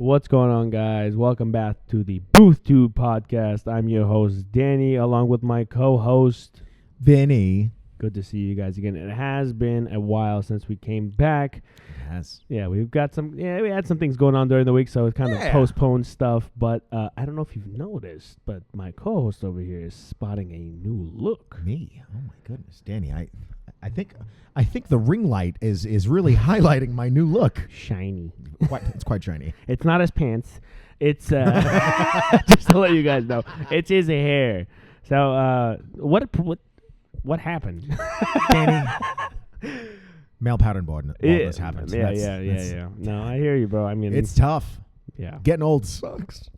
What's going on, guys? Welcome back to the Booth Tube podcast. I'm your host, Danny, along with my co-host, Vinny. Good to see you guys again. It has been a while since we came back. Yes. Yeah, we had some things going on during the week, so it kind of postponed stuff. But I don't know if you've noticed, but my co-host over here is spotting a new look. Me? Oh my goodness, Danny. I think the ring light is really highlighting my new look. Shiny. It's quite shiny. It's not his pants. It's just to let you guys know, it's his hair. So what happened? Danny. Male pattern baldness happens. Yeah. No, I hear you, bro. I mean, it's tough. Yeah. Getting old sucks.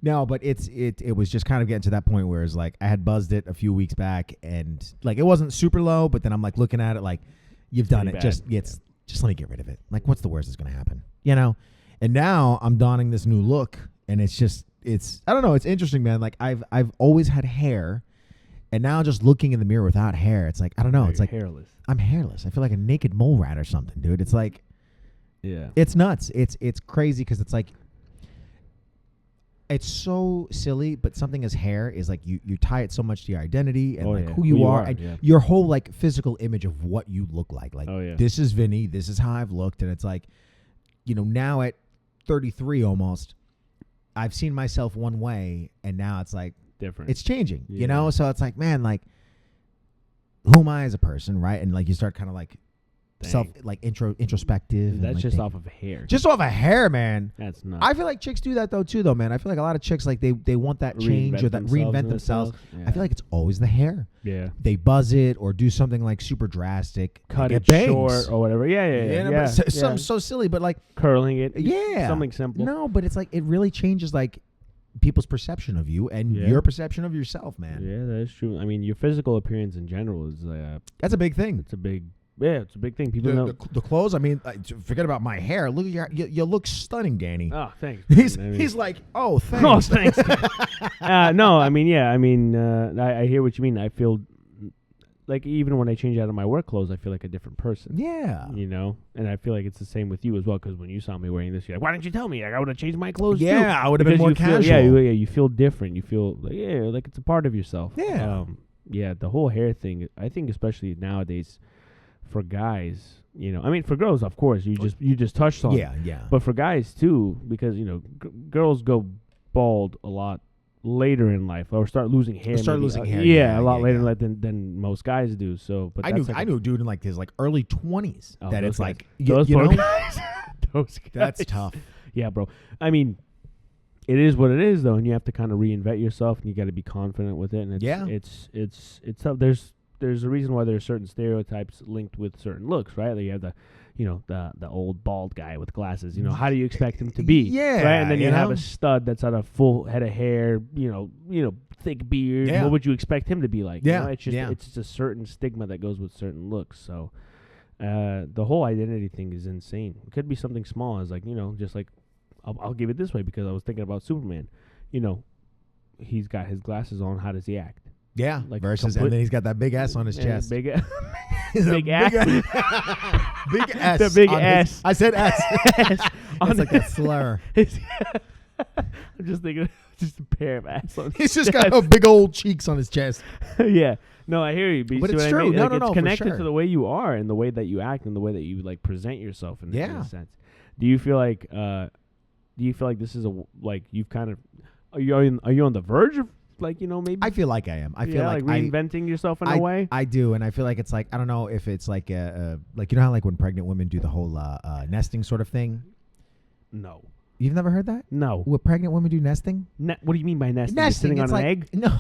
No, but it was just kind of getting to that point where it's like I had buzzed it a few weeks back and like it wasn't super low, but then I'm like looking at it like you've done it. Just let me get rid of it. Like what's the worst that's going to happen? You know? And now I'm donning this new look and it's I don't know, it's interesting, man. Like I've always had hair and now just looking in the mirror without hair, it's like I don't know, it's like hairless. I'm hairless. I feel like a naked mole rat or something, dude. It's like yeah. It's nuts. It's crazy cuz it's like it's so silly, but something as hair is like you tie it so much to your identity and who you are and your whole like physical image of what you look like. Like this is Vinny, this is how I've looked, and it's like, you know, now at 33 almost, I've seen myself one way, and now it's like different. It's changing, you know. So it's like, man, like who am I as a person, right? And like you start kind of like introspective. That's like just off of hair. Just off of hair, man. That's nuts. I feel like chicks do that though, man. I feel like a lot of chicks like they want that change or that reinvent themselves. Yeah. I feel like it's always the hair. Yeah. They buzz it or do something like super drastic, cut it short or whatever. Yeah. So silly, but like curling it. Yeah. Something simple. No, but it's like it really changes like people's perception of you and your perception of yourself, man. Yeah, that is true. I mean, your physical appearance in general is that's a big thing. It's a big thing. People know the clothes. I mean, forget about my hair. Look at you look stunning, Danny. Oh, thanks. He's like, oh, thanks. Oh, thanks. No, I mean, I hear what you mean. I feel like even when I change out of my work clothes, I feel like a different person. Yeah. You know, and I feel like it's the same with you as well. Because when you saw me wearing this, you're like, why didn't you tell me? Like, I would have changed my clothes. Yeah, too. I would have been more casual. You feel different. You feel like it's a part of yourself. Yeah. The whole hair thing. I think especially nowadays. For guys, you know, I mean, for girls, of course, you just touched on. Yeah. But for guys too, because you know, girls go bald a lot later in life, or start losing hair. Yeah, a lot later in life than most guys do. So, but I knew a dude in like his like early 20s that it's guys. like those guys. Those guys. That's tough. Yeah, bro. I mean, it is what it is though, and you have to kind of reinvent yourself, and you got to be confident with it. And it's tough. There's a reason why there's certain stereotypes linked with certain looks, right? Like you have the old bald guy with glasses. You know, how do you expect him to be? Yeah, right. And then you have a stud that's got a full head of hair. You know, thick beard. Yeah. What would you expect him to be like? Yeah, you know, it's just a certain stigma that goes with certain looks. So the whole identity thing is insane. It could be something small, as like, you know, just like I'll give it this way because I was thinking about Superman. You know, he's got his glasses on. How does he act? Yeah, like versus, and then he's got that big ass on his chest. Big ass. Big ass. Big ass. The big ass. I said ass. It's like a slur. I'm just thinking, just a pair of ass on his He's just got big old cheeks on his chest. Yeah. No, I hear you. But it's true. No, it's connected to the way you are and the way that you act and the way that you like present yourself in a sense. Do you feel like this is you've kind of are you on the verge of, like, you know, maybe? I feel like I am. I feel like reinventing yourself in a way. I do, and I feel like it's like, I don't know if it's like like, you know how like when pregnant women do the whole nesting sort of thing? No. You've never heard that? No. What pregnant women do nesting? What do you mean by nesting? Nesting, You're sitting on an egg? No.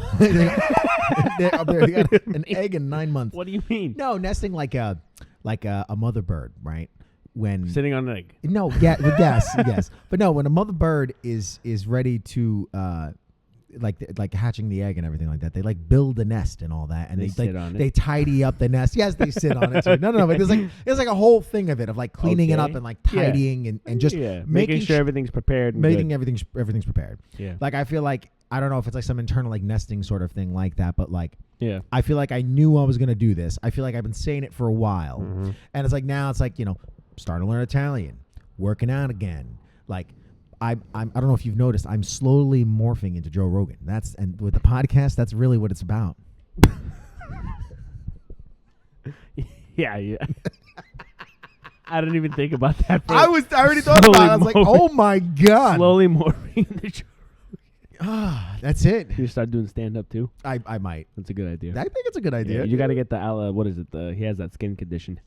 they got an egg in 9 months. What do you mean? No, nesting like a mother bird, right? When sitting on an egg. No, yes. But no, when a mother bird is ready to like hatching the egg and everything like that, they like build a nest and all that, and they sit on it. They tidy up the nest. Yes, they sit on it too. No, but there's like a whole thing of it of like cleaning it up and like tidying and just making sure everything's prepared. And making everything's prepared. Yeah. Like I feel like, I don't know if it's like some internal like nesting sort of thing like that, but like I feel like I knew I was gonna do this. I feel like I've been saying it for a while, and it's like now it's like, you know, starting to learn Italian, working out again, like I don't know if you've noticed, I'm slowly morphing into Joe Rogan. And with the podcast, that's really what it's about. Yeah. I didn't even think about that. I already thought about it. I was like, oh my God. Slowly morphing into Joe Rogan. That's it. You start doing stand up too? I might. That's a good idea. I think it's a good idea. Yeah, you got to get the what is it? He has that skin condition.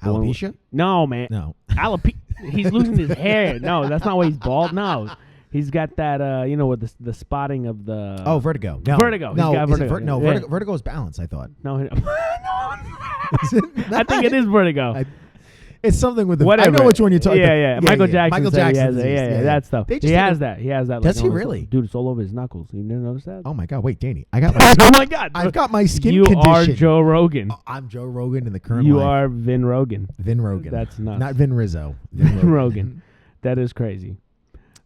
Alopecia? No, man. No. Alopecia. He's losing his hair. No, that's not why he's bald. No. He's got that, with the spotting of the... Oh, vertigo. No. Vertigo. No, vertigo. Vertigo is balance, I thought. No. Is it not? I think it is vertigo. It's something with the... Whatever. I know which one you're talking about. Yeah. Michael Jackson. Michael Jackson. Yeah, that stuff. He has that. Does he really? Dude, it's all over his knuckles. You never noticed that? Oh, my God. Wait, Danny. I got my... Oh, my God. I've got my skin you condition. You are Joe Rogan. I'm Joe Rogan in the current You life. are Vin Rogan. Vin Rogan. That's nuts. Not Vin Rizzo. Vin Rogan. That is crazy.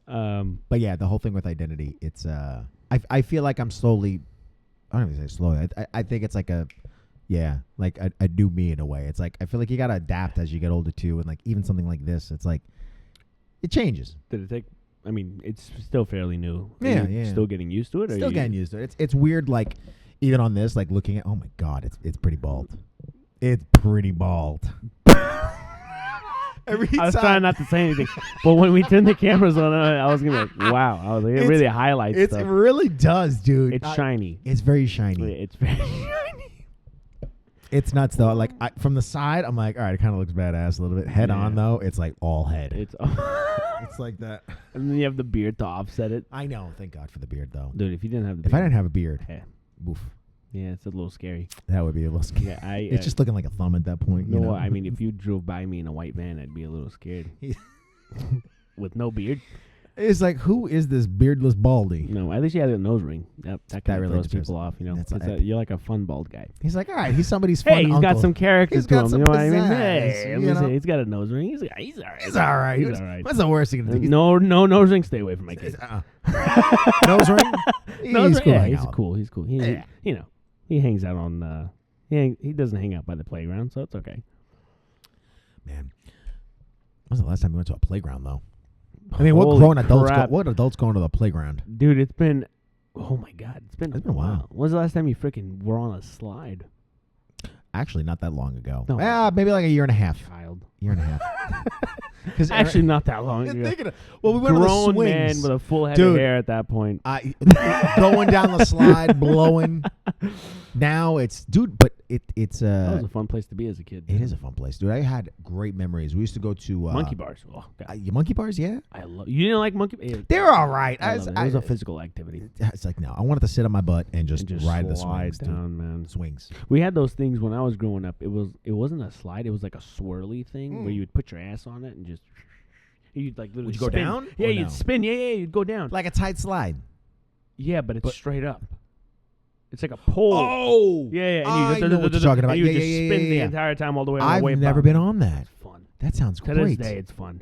But yeah, the whole thing with identity, it's I feel like I'm slowly, I don't even say slowly. I think it's like a new me in a way. It's like I feel like you gotta adapt as you get older too, and like even something like this, it's like it changes. Did it take? I mean, it's still fairly new. Yeah. Still getting used to it. Still getting used to it. It's weird. Like even on this, like looking at, oh my God, it's pretty bald. It's pretty bald. I was trying not to say anything, but when we turned the cameras on, I was gonna be like, "Wow!" I was like, "It really highlights stuff." It really does, dude. It's shiny. It's very shiny. It's very shiny. It's nuts though. Like from the side, I'm like, all right, it kind of looks badass a little bit. Head on though, it's like all head. It's like that. And then you have the beard to offset it. I know. Thank God for the beard though, dude. If you didn't have the beard, if I didn't have a beard, oof. Yeah, it's a little scary. That would be a little scary. Yeah, it's just looking like a thumb at that point. You know? I mean, if you drove by me in a white van, I'd be a little scared. With no beard. It's like, who is this beardless baldy? No, at least you had a nose ring. Yep, that kind of really throws people off. You know, you're like a fun bald guy. He's like, all right, he's somebody's fun he's uncle. got some character to him. You know what I mean? Hey, he's got a nose ring. He's all right. He's all right. He's all right. What's the worst thing to do? No nose ring. Stay away from my kid. Nose ring? He's cool. Yeah, he's cool. You know. He hangs out on. He doesn't hang out by the playground, so it's okay. Man, when was the last time you went to a playground though? I mean, what adults going to the playground? Dude, it's been. Oh my God, it's been a while. When was the last time you freaking were on a slide? Actually, not that long ago. No. Maybe like a year and a half. Year and a half. Actually, not that long ago. We went on the swings. Grown man with a full head of hair at that point. Going down the slide, blowing. Now it's, dude, but it's that was a fun place to be as a kid. It is a fun place, dude. I had great memories. We used to go to monkey bars. Oh, monkey bars, yeah. You didn't like monkey bars? They're all right. It was a physical activity. It's like, no, I wanted to sit on my butt and just ride the swings down, man. Swings. We had those things when I was growing up. It wasn't a slide. It was like a swirly thing where you would put your ass on it and just. You'd like literally would you go spin. down? Yeah, you'd spin. Yeah, you'd go down like a tight slide. Yeah, but it's straight up. It's like a pole. Oh, yeah. And you know what you're talking about. And you just spin the entire time all the way. I've never been on that. It's fun. That sounds great. To this day, it's fun.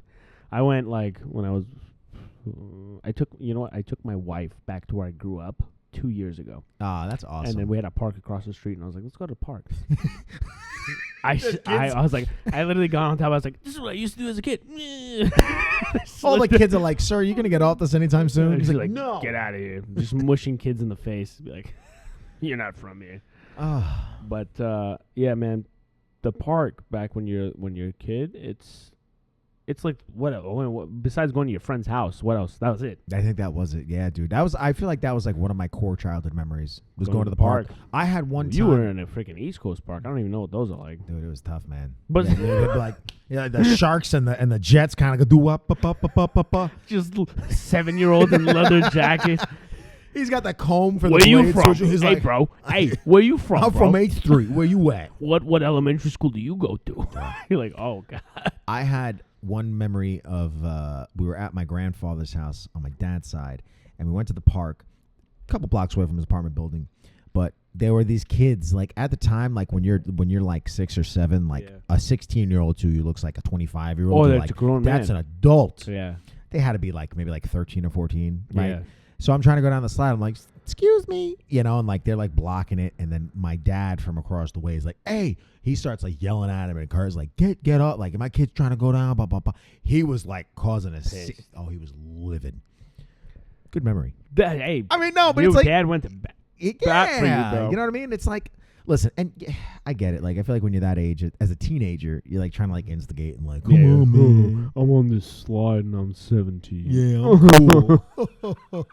I went like when I was. I took my wife back to where I grew up 2 years ago. That's awesome. And then we had a park across the street, and I was like, let's go to the park. I was like, I literally got on top. I was like, this is what I used to do as a kid. All the kids are like, sir, you going to get off this anytime soon? He's like, no. Get out of here. Just mushing kids in the face. Be like, you're not from here. But, yeah, man, the park back when you're a kid, it's like, what besides going to your friend's house, what else? That was it. I think that was it. Yeah, dude. I feel like that was like one of my core childhood memories was going to the park. I had one time. You were in a freaking East Coast park. I don't even know what those are like. Dude, it was tough, man. But like the sharks and the jets kind of go do up. Just 7-year-olds in leather jackets. He's got the comb for where the you blades. from? Hey, like, bro. Hey, where you from, I'm from H3. Where you at? What elementary school do you go to? You're like, oh, God. I had one memory of we were at my grandfather's house on my dad's side, and we went to the park a couple blocks away from his apartment building. But there were these kids, like at the time, like when you're like 6 or 7, like a 16-year-old to you looks like a 25-year-old. Oh, that's like, a grown man. That's an adult. Yeah. They had to be like maybe like 13 or 14, right? Yeah. So I'm trying to go down the slide. I'm like, excuse me, and like they're like blocking it. And then my dad from across the way is like, hey, he starts like yelling at him, and Carter's like, get up. Like, my kid's trying to go down, blah, blah, blah. He was like causing a he was livid. Good memory. Hey, I mean, no, but it's like dad went to bat for you, bro. You know what I mean? It's like, listen, and I get it. Like, I feel like when you're that age, as a teenager, you're like trying to like instigate and like, come on, man. I'm on this slide and I'm 17. Yeah, I'm cool.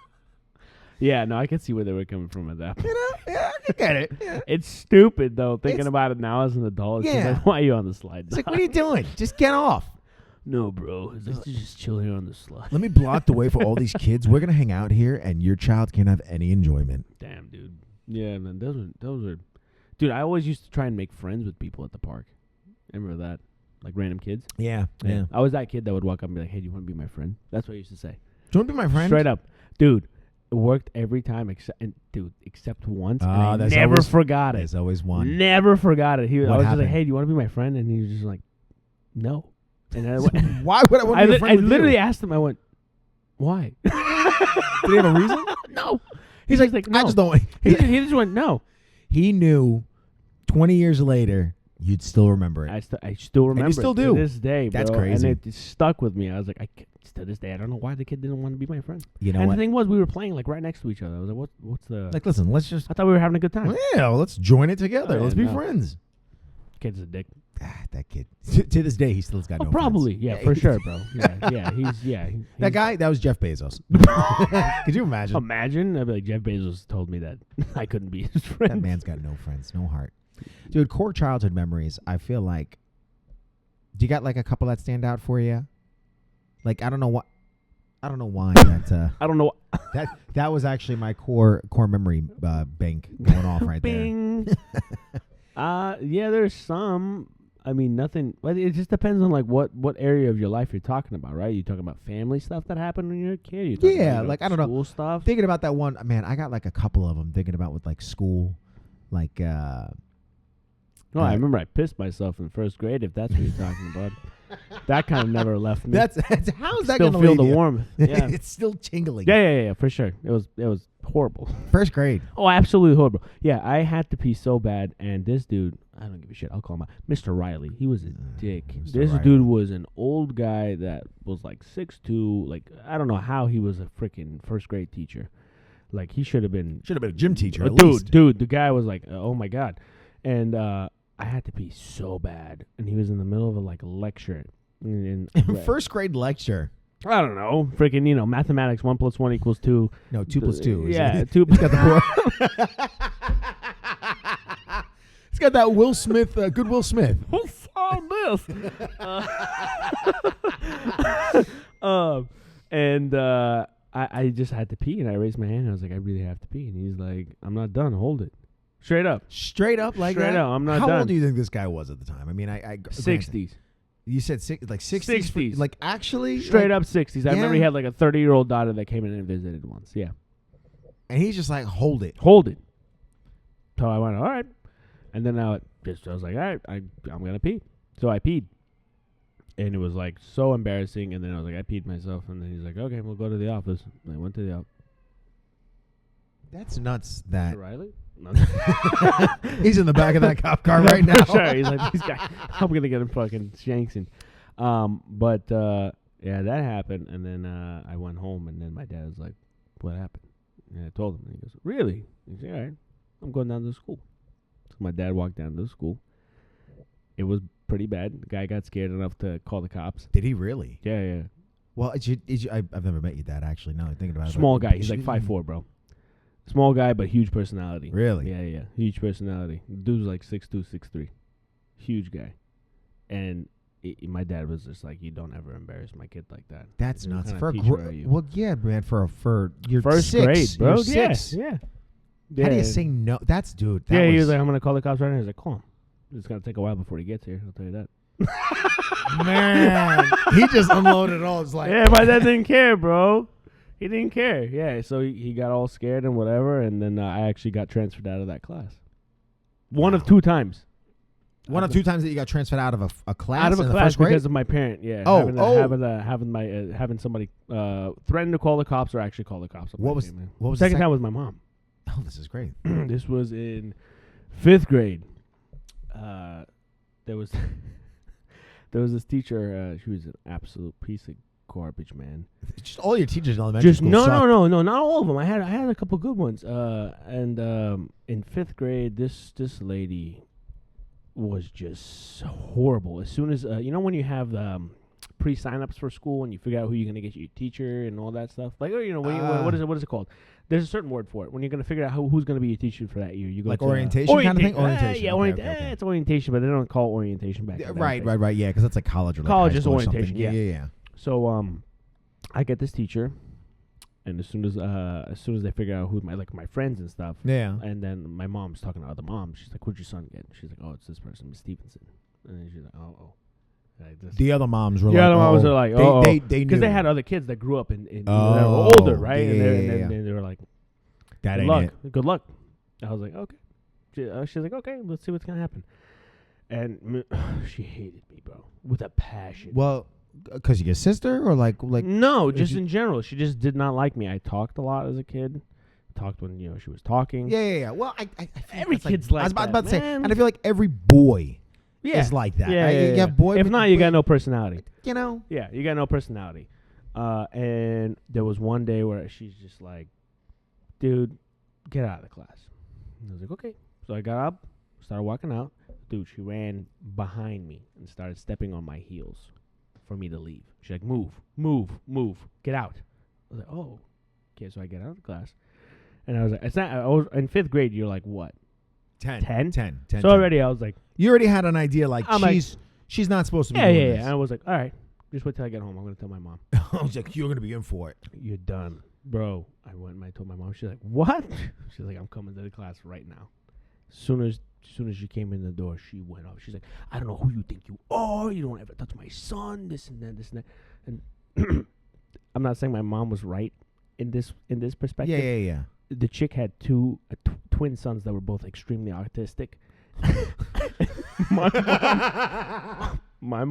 Yeah, no, I can see where they were coming from at that point. Yeah, I get it. Yeah. It's stupid, though, thinking about it now as an adult. It's like, why are you on the slide? It's like, what are you doing? Just get off. No, bro. Let's just chill here on the slide. Let me block the way for all these kids. We're going to hang out here, and your child can't have any enjoyment. Damn, dude. Yeah, man, those are... Dude, I always used to try and make friends with people at the park. Remember that? Like random kids? Yeah. I was that kid that would walk up and be like, hey, do you want to be my friend? That's what I used to say. Do you want to be my friend? Straight up. Dude. It worked every time, except once. And I never forgot it. There's always one. Never forgot it. I was just like, "Hey, do you want to be my friend?" And he was just like, "No." And I went, why would I want to be a friend with you? I literally asked him. I went, "Why?" Did he have a reason? No. He's like, no. I just don't want. He just went, "No." He knew 20 years later you'd still remember it. I still remember. And you still do to this day, bro. That's crazy. And it stuck with me. I was like, to this day, I don't know why the kid didn't want to be my friend. You know and what? The thing was, we were playing like right next to each other. I was like, what's the... Like, listen, let's just... I thought we were having a good time. Yeah, well, let's join it together. Let's be friends. Kid's a dick. That kid. To this day, he still's got no probably. friends. Yeah, for sure, bro. He's that guy, that was Jeff Bezos. Could you imagine? Imagine? I'd be like, Jeff Bezos told me that I couldn't be his friend. That man's got no friends, no heart. Dude, core childhood memories, I feel like... Do you got like a couple that stand out for you? Like, I don't know why that I don't know that was actually my core memory bank going off right Bing. There. Yeah, there's some. I mean, nothing. Well, it just depends on like what area of your life you're talking about, right? You talking about family stuff that happened when you were a kid? You talking about, like I don't know, school stuff. Thinking about that one, man, I got like a couple of them. Thinking about with like school, like. No, I remember I pissed myself in first grade. If that's what you're talking about, that kind of never left me. That's how's that going to feel the warmth? Yeah, it's still tingling. Yeah, for sure. It was horrible. First grade. Oh, absolutely horrible. Yeah, I had to pee so bad, and this dude, I don't give a shit. I'll call him out. Mr. Riley. He was a dick. This Riley. Dude was an old guy that was like 6'2". Like I don't know how he was a freaking first grade teacher. Like he should have been a gym teacher. Dude, the guy was like, oh my god, and I had to pee so bad, and he was in the middle of a lecture. First grade lecture. I don't know, freaking mathematics 1 + 1 = 2. No, 2 + 2. Yeah, 2. It's got the It's got that Will Smith, good Will Smith. What's all this? I just had to pee, and I raised my hand. And I was like, I really have to pee, and he's like, I'm not done. Hold it. Straight up like Straight that. I'm not How done. old do you think this guy was at the time? I mean, I 60s. You said 60s? 60s. Like actually? Straight up 60s. Yeah. I remember he had like a 30-year-old daughter that came in and visited once. Yeah. And he's just like, hold it. So I went, all right. And then I was like, all right, I'm going to pee. So I peed. And it was like so embarrassing. And then I was like, I peed myself. And then he's like, okay, we'll go to the office. And I went to the office. That's nuts. That Riley? No. He's in the back of that cop car right now. Sure, he's like, this guy. I'm gonna get him fucking shanksing. But yeah, that happened, and then I went home, and then my dad was like, "What happened?" And I told him, and he goes, "Really?" He said, "All right, I'm going down to school." So my dad walked down to the school. It was pretty bad. The guy got scared enough to call the cops. Did he really? Yeah. Well, I've never met your dad actually. Now I'm thinking about it. Small guy. He's like 5'4", bro. Small guy, but huge personality. Really? Yeah. Huge personality. Dude's like 6'2", 6'3". Huge guy. And my dad was just like, you don't ever embarrass my kid like that. That's nuts. For well, yeah, man. For your first 6, grade, bro. You're 6. Yeah. How do you say no? That's dude. That he was like, I'm going to call the cops right now. He's like, call him. It's going to take a while before he gets here. I'll tell you that. Man. He just unloaded all his life. Yeah, my dad didn't care, bro. He didn't care. Yeah, so he got all scared and whatever, and then I actually got transferred out of that class. One of 2 times. One of 2 times that you got transferred out of a class. Out of a in class the first grade? because of my parent. Yeah. Having somebody threaten to call the cops or actually call the cops. What was the second time? Was my mom. Oh, this is great. This was in 5th grade. There was this teacher. She was an absolute piece of garbage, man. Just all your teachers in elementary school. No, not all of them. I had a couple good ones. And in 5th grade, this lady was just horrible. As soon as when you have pre-signups for school and you figure out who you're gonna get your teacher and all that stuff, like what is it called? There's a certain word for it. When you're gonna figure out who's gonna be your teacher for that year, you go like to orientation kind of thing. Orientation. Yeah, okay. It's orientation, but they don't call it orientation back then. Right. Yeah, because that's like college or like college high is school orientation. Or yeah. So I get this teacher, and as soon as they figure out who my friends and stuff, and then my mom's talking to other moms. She's like, "Who'd your son get?" She's like, "Oh, it's this person, Miss Stevenson." And then she's like, "Oh." Like the other moms were like, "Oh," they because they had other kids that grew up in they were older, right? And they were like, "That good ain't luck, it." Good luck. I was like, "Okay." She's like, "Okay, let's see what's gonna happen." And she hated me, bro, with a passion. Well, because you're your sister, or like no, just in general, she just did not like me. I talked a lot as a kid. Talked when she was talking. Yeah. Well, I every kid's like that. I was about to say, and I feel like every boy. Yeah. Is like that. Yeah, You have boy. If not, you got no personality. Yeah, you got no personality. And there was one day where she's just like, "Dude, get out of the class." And I was like, "Okay." So I got up, started walking out. Dude, she ran behind me and started stepping on my heels for me to leave. She's like, "Move, get out." I was like, "Oh, okay." So I get out of the class, and I was like, "It's not." I was in 5th grade. You're like, what? 10. So already I was like, you already had an idea like she's not supposed to be doing this. And I was like, all right, just wait till I get home. I'm going to tell my mom. I was like, you're going to be in for it. You're done. Bro, I went and I told my mom. She's like, what? She's like, I'm coming to the class right now. As soon as she came in the door, she went off. She's like, I don't know who you think you are. You don't ever touch my son, this and that. And I'm not saying my mom was right in this perspective. Yeah. The chick had two twin sons that were both extremely autistic. My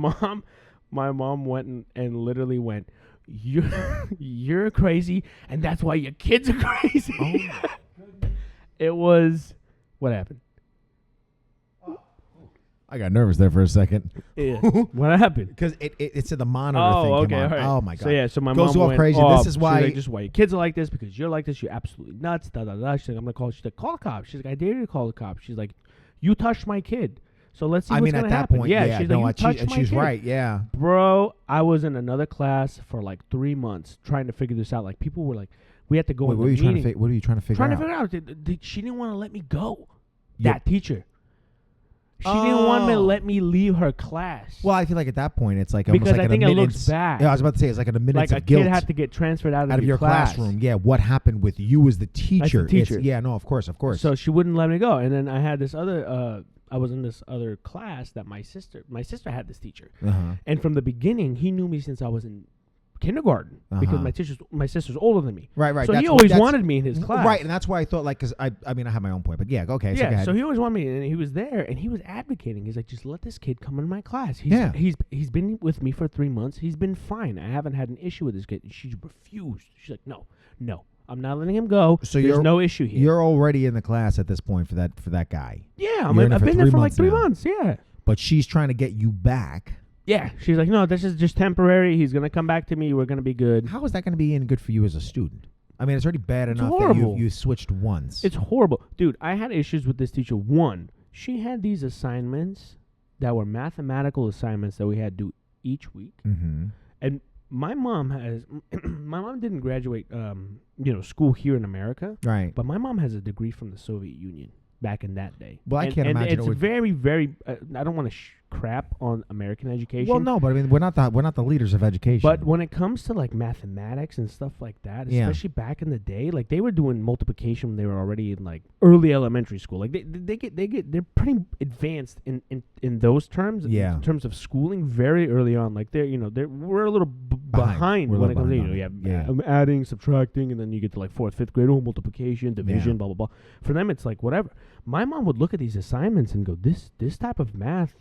mom went and literally went, you're crazy, and that's why your kids are crazy. Oh my goodness. It was what happened. I got nervous there for a second. Yeah. What happened? Because it said the monitor thing came on. Right. Oh my god. So my goes mom all went crazy. off. This is why like, just why your kids are like this, because you're like this. You're absolutely nuts. She's like, I'm gonna call. She's like, call the cops. She's like, I dare you to call the cops. She's like, you touched my kid. So let's see what's gonna happen. At that point, yeah. She's like, you touched my she's kid. right. Yeah. Bro, I was in another class for like 3 months trying to figure this out. Like people were like, we had to go. Wait, what are you trying to figure out? Trying to figure out. She didn't want to let me go. That teacher. She didn't want to let me leave her class. Well, I feel like at that point it's like because almost like I think it looks bad. Yeah, I was about to say it's like an admittance like of guilt. Like a kid had to get transferred out of your classroom. Yeah, what happened with you as the teacher? As the teacher. Yeah, no, of course. So she wouldn't let me go, and then I had this other. I was in this other class that my sister had this teacher, and from the beginning he knew me since I was in kindergarten because my sister's older than me. Right. So he always wanted me in his class. Right, and that's why I thought like, because I mean I have my own point, but yeah, okay. Yeah, so go ahead. So he always wanted me, and he was there, and he was advocating. He's like, just let this kid come in my class. He's been with me for 3 months. He's been fine. I haven't had an issue with this kid. And she refused. She's like, no, I'm not letting him go. So there's no issue here. You're already in the class at this point for that guy. Yeah, I've been there for like 3 months. Yeah, but she's trying to get you back. Yeah, she's like, no, this is just temporary. He's gonna come back to me. We're gonna be good. How is that gonna be any good for you as a student? I mean, it's already bad enough that you switched once. It's horrible, dude. I had issues with this teacher. One, she had these assignments that were mathematical assignments that we had to do each week, and my mom didn't graduate, school here in America, right? But my mom has a degree from the Soviet Union back in that day. Well, I can't imagine. It's very, very. I don't want to crap on American education. Well, no, but I mean, we're not the leaders of education. But when it comes to like mathematics and stuff like that, especially back in the day, like they were doing multiplication when they were already in like early elementary school. Like they're pretty advanced in those terms. Yeah. In terms of schooling, very early on. Like we're a little behind when it comes to you have adding, subtracting, and then you get to like 4th, 5th grade, multiplication, division, blah blah blah. For them, it's like whatever. My mom would look at these assignments and go, "This type of math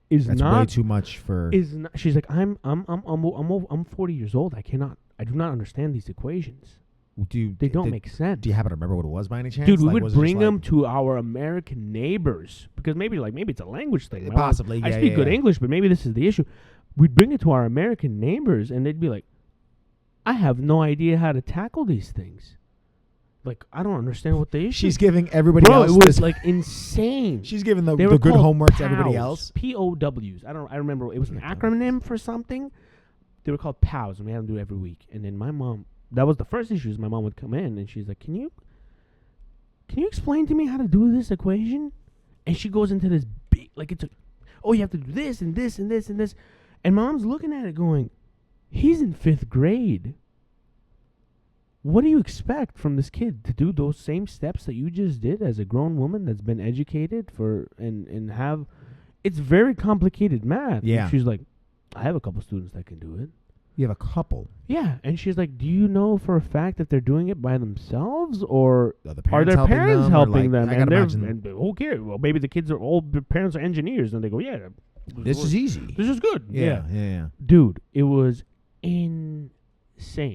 is That's not way too much for." She's like, I'm 40 years old. I do not understand these equations. They don't make sense. Do you happen to remember what it was by any chance? Dude, we would bring them to our American neighbors because maybe it's a language thing. Possibly, I speak good English, but maybe this is the issue. We'd bring it to our American neighbors, and they'd be like, I have no idea how to tackle these things. Like, I don't understand what the issue is. She's giving everybody else. Bro, it was like insane. She's giving the good homework to everybody else. POWs. I remember it was an acronym for something. They were called POWs, and we had them do it every week. And then my mom, that was the first issue, is my mom would come in, and she's like, Can you explain to me how to do this equation? And she goes into this big, like you have to do this and this and this and this. And my mom's looking at it going, he's in 5th grade. What do you expect from this kid to do those same steps that you just did as a grown woman that's been educated and have? It's very complicated math. Yeah. And she's like, I have a couple students that can do it. You have a couple. Yeah, and she's like, do you know for a fact that they're doing it by themselves or are their parents helping them? I gotta imagine. And who cares? Well, maybe the kids are old. Their parents are engineers, and they go, yeah, this is easy. This is good. Yeah. Dude, it was insane.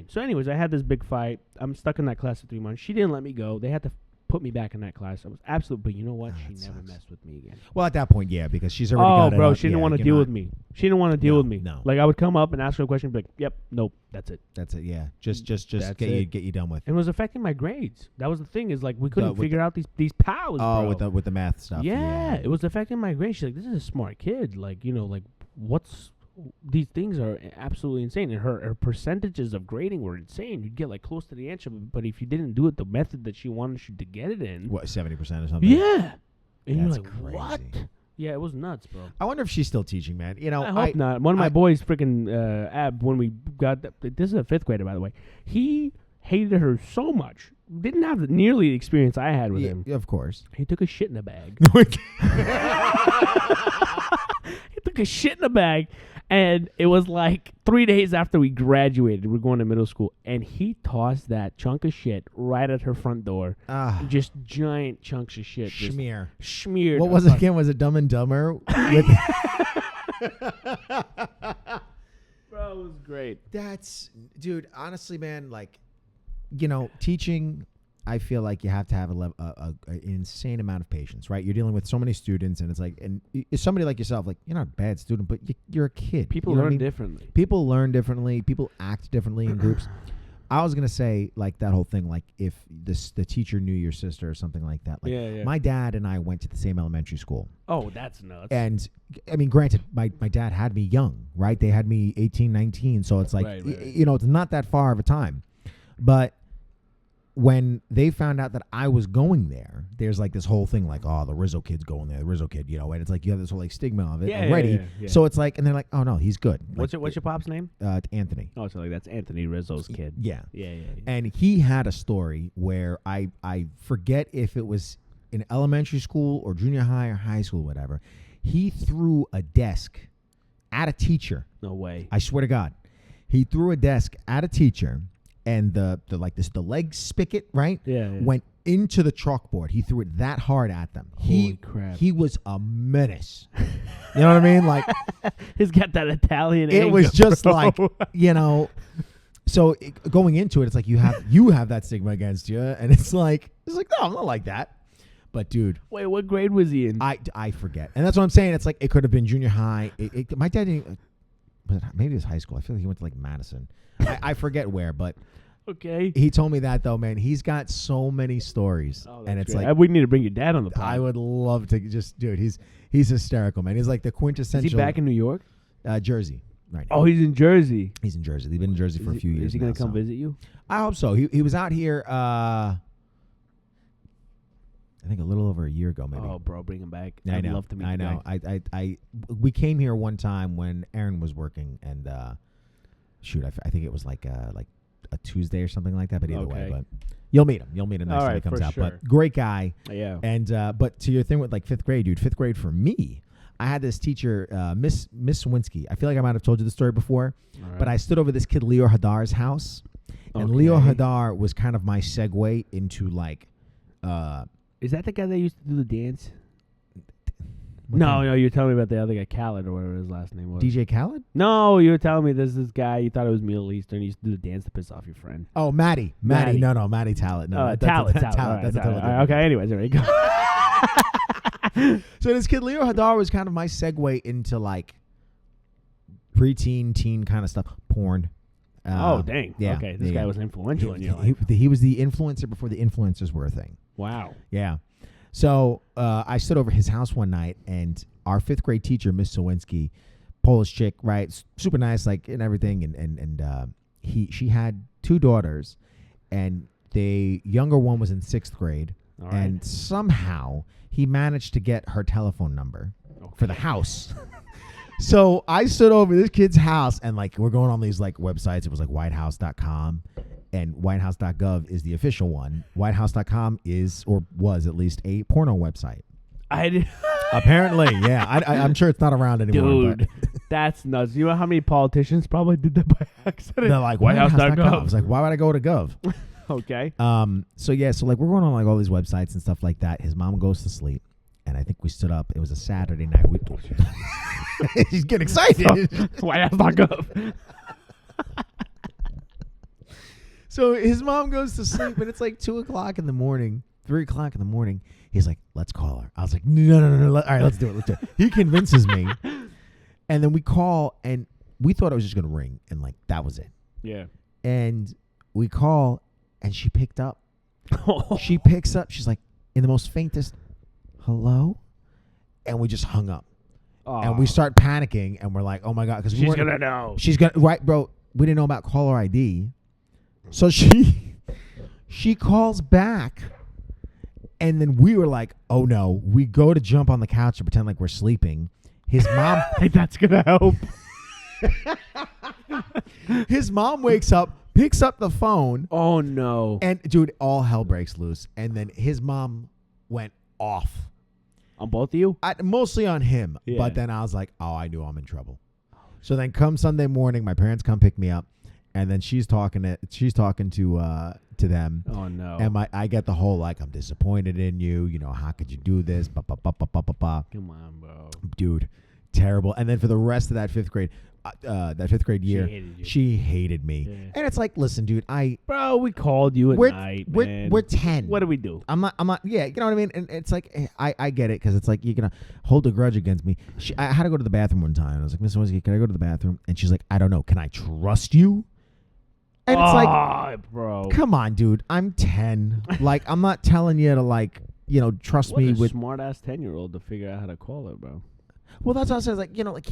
So anyways, I had this big fight. I'm stuck in that class for 3 months. She didn't let me go. They had to put me back in that class. I was absolute, but you know what? She never messed with me again. Well, at that point, yeah, because she's already got it. Oh, bro, she didn't want to deal with me. She didn't want to deal with me. No. Like I would come up and ask her a question, be like, "Yep, nope, that's it." That's it. Yeah, just get you done with. And it was affecting my grades. That was the thing. Is like we couldn't figure out these POWs. Oh, bro. with the math stuff. Yeah, it was affecting my grades. She's like, "This is a smart kid. Like what's." These things are absolutely insane, and her percentages of grading were insane. You'd get like close to the answer, but if you didn't do it the method that she wanted you to get it in, what 70% or something? Yeah, and you're like, crazy. What? Yeah, it was nuts, bro. I wonder if she's still teaching, man. You know, I hope not. One of my boys, freaking Ab, when we got this is a 5th grader, by the way. He hated her so much. Didn't have nearly the experience I had with him. Of course, he took a shit in a bag. He took a shit in a bag. And it was like 3 days after we graduated, we're going to middle school, and he tossed that chunk of shit right at her front door. Just giant chunks of shit. Smeared. What was it again? Was it Dumb and Dumber? Bro, it was great. Dude, honestly, man, like, you know, teaching, I feel like you have to have an insane amount of patience, right? You're dealing with so many students, and it's like, and somebody like yourself, like, you're not a bad student, but you're a kid. People learn differently. People learn differently. People act differently in groups. I was gonna say, like, that whole thing, like, if the teacher knew your sister or something like that. Like, my dad and I went to the same elementary school. Oh, that's nuts. And I mean, granted, my dad had me young, right? They had me 18, 19, so it's like, you know, it's not that far of a time, but when they found out that I was going there, there's like this whole thing like, oh, the Rizzo kid's going there, the Rizzo kid, you know, and it's like you have this whole like stigma of it already. Yeah. So it's like, and they're like, oh no, he's good. What's your pop's name? Anthony. Oh, so like that's Anthony Rizzo's kid. Yeah. Yeah. And he had a story where I forget if it was in elementary school or junior high or high school, whatever. He threw a desk at a teacher. No way. I swear to God. He threw a desk at a teacher. And the leg spigot, right? Went into the chalkboard. He threw it that hard at them. Holy crap. He was a menace. You know what I mean? Like, he's got that Italian It anger, was just bro. like, you know. So going into it, it's like you have that stigma against you, and it's like no, I'm not like that. But dude, wait, what grade was he in? I forget, and that's what I'm saying. It's like it could have been junior high. My dad didn't. Maybe it was high school. I feel like he went to like Madison. I forget where, but okay. He told me that though, man. He's got so many stories, and it's great. like we need to bring your dad on the pod. I would love to dude. He's hysterical, man. He's like the quintessential. Is he back in New York? Jersey, right now. Oh, he's in Jersey. He's in Jersey. They've been in Jersey for a few years. Is he going to come visit you? I hope so. He was out here. I think a little over a year ago, maybe. Oh, bro, bring him back. I'd love to meet I know. We came here one time when Aaron was working, and shoot, I think it was like a Tuesday or something like that. But either way, but you'll meet him. You'll meet him next time he comes out. Sure. But great guy. Yeah. And but to your thing with like 5th grade, dude, 5th grade for me, I had this teacher, Miss Swinsky. I feel like I might have told you the story before, but I stood over this kid Leo Hadar's house, and Leo Hadar was kind of my segue into like. Is that the guy that used to do the dance? No, you were telling me about the other guy, Khaled, or whatever his last name was. DJ Khaled? No, you were telling me there's this guy, you thought it was Middle Eastern, he used to do the dance to piss off your friend. Oh, Maddie. No, Maddie Talent. No, Talent. That's a totally okay, anyways, there we go. So this kid, Leo Hadar, was kind of my segue into like preteen, teen kind of stuff. Porn. Oh, dang. Yeah. Okay, this guy was influential in your life. He was the influencer before the influencers were a thing. Wow. Yeah. So I stood over his house one night, and our 5th grade teacher, Miss Sawinski, Polish chick, right, super nice, like and everything, and she had 2 daughters, and the younger one was in 6th grade, and somehow he managed to get her telephone number for the house. So I stood over this kid's house, and like we're going on these like websites. It was like whitehouse.com. And whitehouse.gov is the official one. Whitehouse.com is, or was at least, a porno website. Apparently, yeah. I'm sure it's not around anymore. Dude, that's nuts. You know how many politicians probably did that by accident? They're like, whitehouse.gov. I was like, why would I go to gov? Okay. So like we're going on like all these websites and stuff like that. His mom goes to sleep, and I think we stood up. It was a Saturday night. She's getting excited. Whitehouse.gov. So his mom goes to sleep, and it's like 2 o'clock in the morning, 3 o'clock in the morning. He's like, let's call her. I was like, no. All right, let's do it. He convinces me. And then we call, and we thought it was just going to ring, and like that was it. Yeah. And we call, and she picked up. She picks up. She's like, in the most faintest, hello? And we just hung up. And we start panicking, and we're like, oh my God. Because she's going to know. She's going to, right, bro. We didn't know about caller ID. So she calls back, and then we were like, oh no. We go to jump on the couch to pretend like we're sleeping. His mom... Hey, that's going to help. His mom wakes up, picks up the phone. Oh no. And dude, all hell breaks loose. And then his mom went off. On both of you? Mostly on him. Yeah. But then I was like, oh, I knew I'm in trouble. So then come Sunday morning, my parents come pick me up. And then she's talking to them. Oh no! And I get the whole like, I'm disappointed in you. You know, how could you do this? Ba. Come on, bro. Dude, terrible. And then for the rest of that 5th grade year, she hated me. Yeah. And it's like, listen, dude, bro, we called you at night. We're 10. What do we do? I'm not. Yeah, you know what I mean. And it's like, I get it because it's like you're gonna hold a grudge against me. I had to go to the bathroom one time. I was like, Miss Winsky, can I go to the bathroom? And she's like, I don't know. Can I trust you? And it's like, bro, come on, dude. I'm 10. Like, I'm not telling you to like, trust me with smart ass 10-year-old to figure out how to call it, bro. Well, that's what I said. Like, like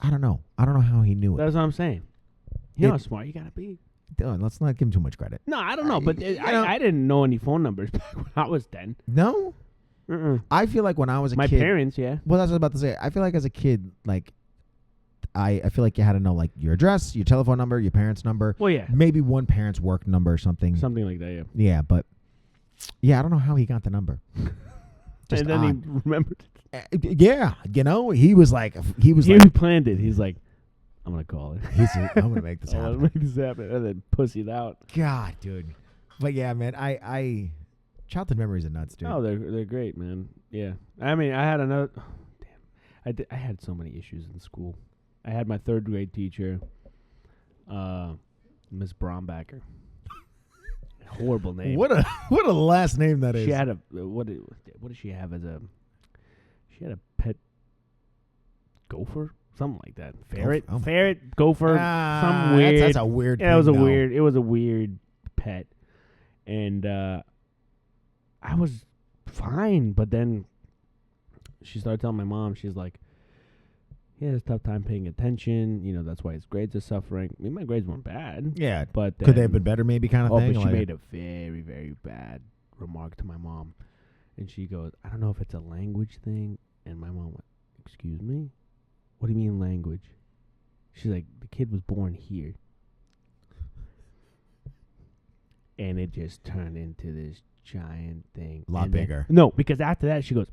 I don't know how he knew it. That's what I'm saying. You know how smart you gotta be. Let's not give him too much credit. No, I don't know, but I didn't know any phone numbers back when I was 10. No. I feel like when I was a kid, my parents, yeah. Well, that's what I was about to say. I feel like as a kid, like. I feel like you had to know like your address, your telephone number, your parents' number. Well, yeah. Maybe one parent's work number or something. Something like that, yeah. Yeah, but I don't know how he got the number. And then he remembered. Yeah, he was like He planned it. He's like, I'm gonna call it. I'm gonna make this happen. I'm gonna make this happen, and then pussied out. God, dude. But yeah, man, I childhood memories are nuts, dude. Oh, they're great, man. Yeah, I mean, I had another. I had so many issues in school. I had my 3rd grade teacher, Miss Brombacker. Horrible name. What a last name that is. She had a what did she have as a? She had a pet gopher, something like that. Ferret, gopher, some weird. That's a weird. Yeah, it was a weird pet, and I was fine, but then she started telling my mom. She's like, he has a tough time paying attention. That's why his grades are suffering. I mean, my grades weren't bad. Yeah, but could they have been better? Maybe kind of thing. But she made a very, very bad remark to my mom, And she goes, I don't know if it's a language thing. And my mom went, excuse me? What do you mean language? She's like, the kid was born here. And it just turned into this giant thing. A lot bigger. No, because after that, she goes,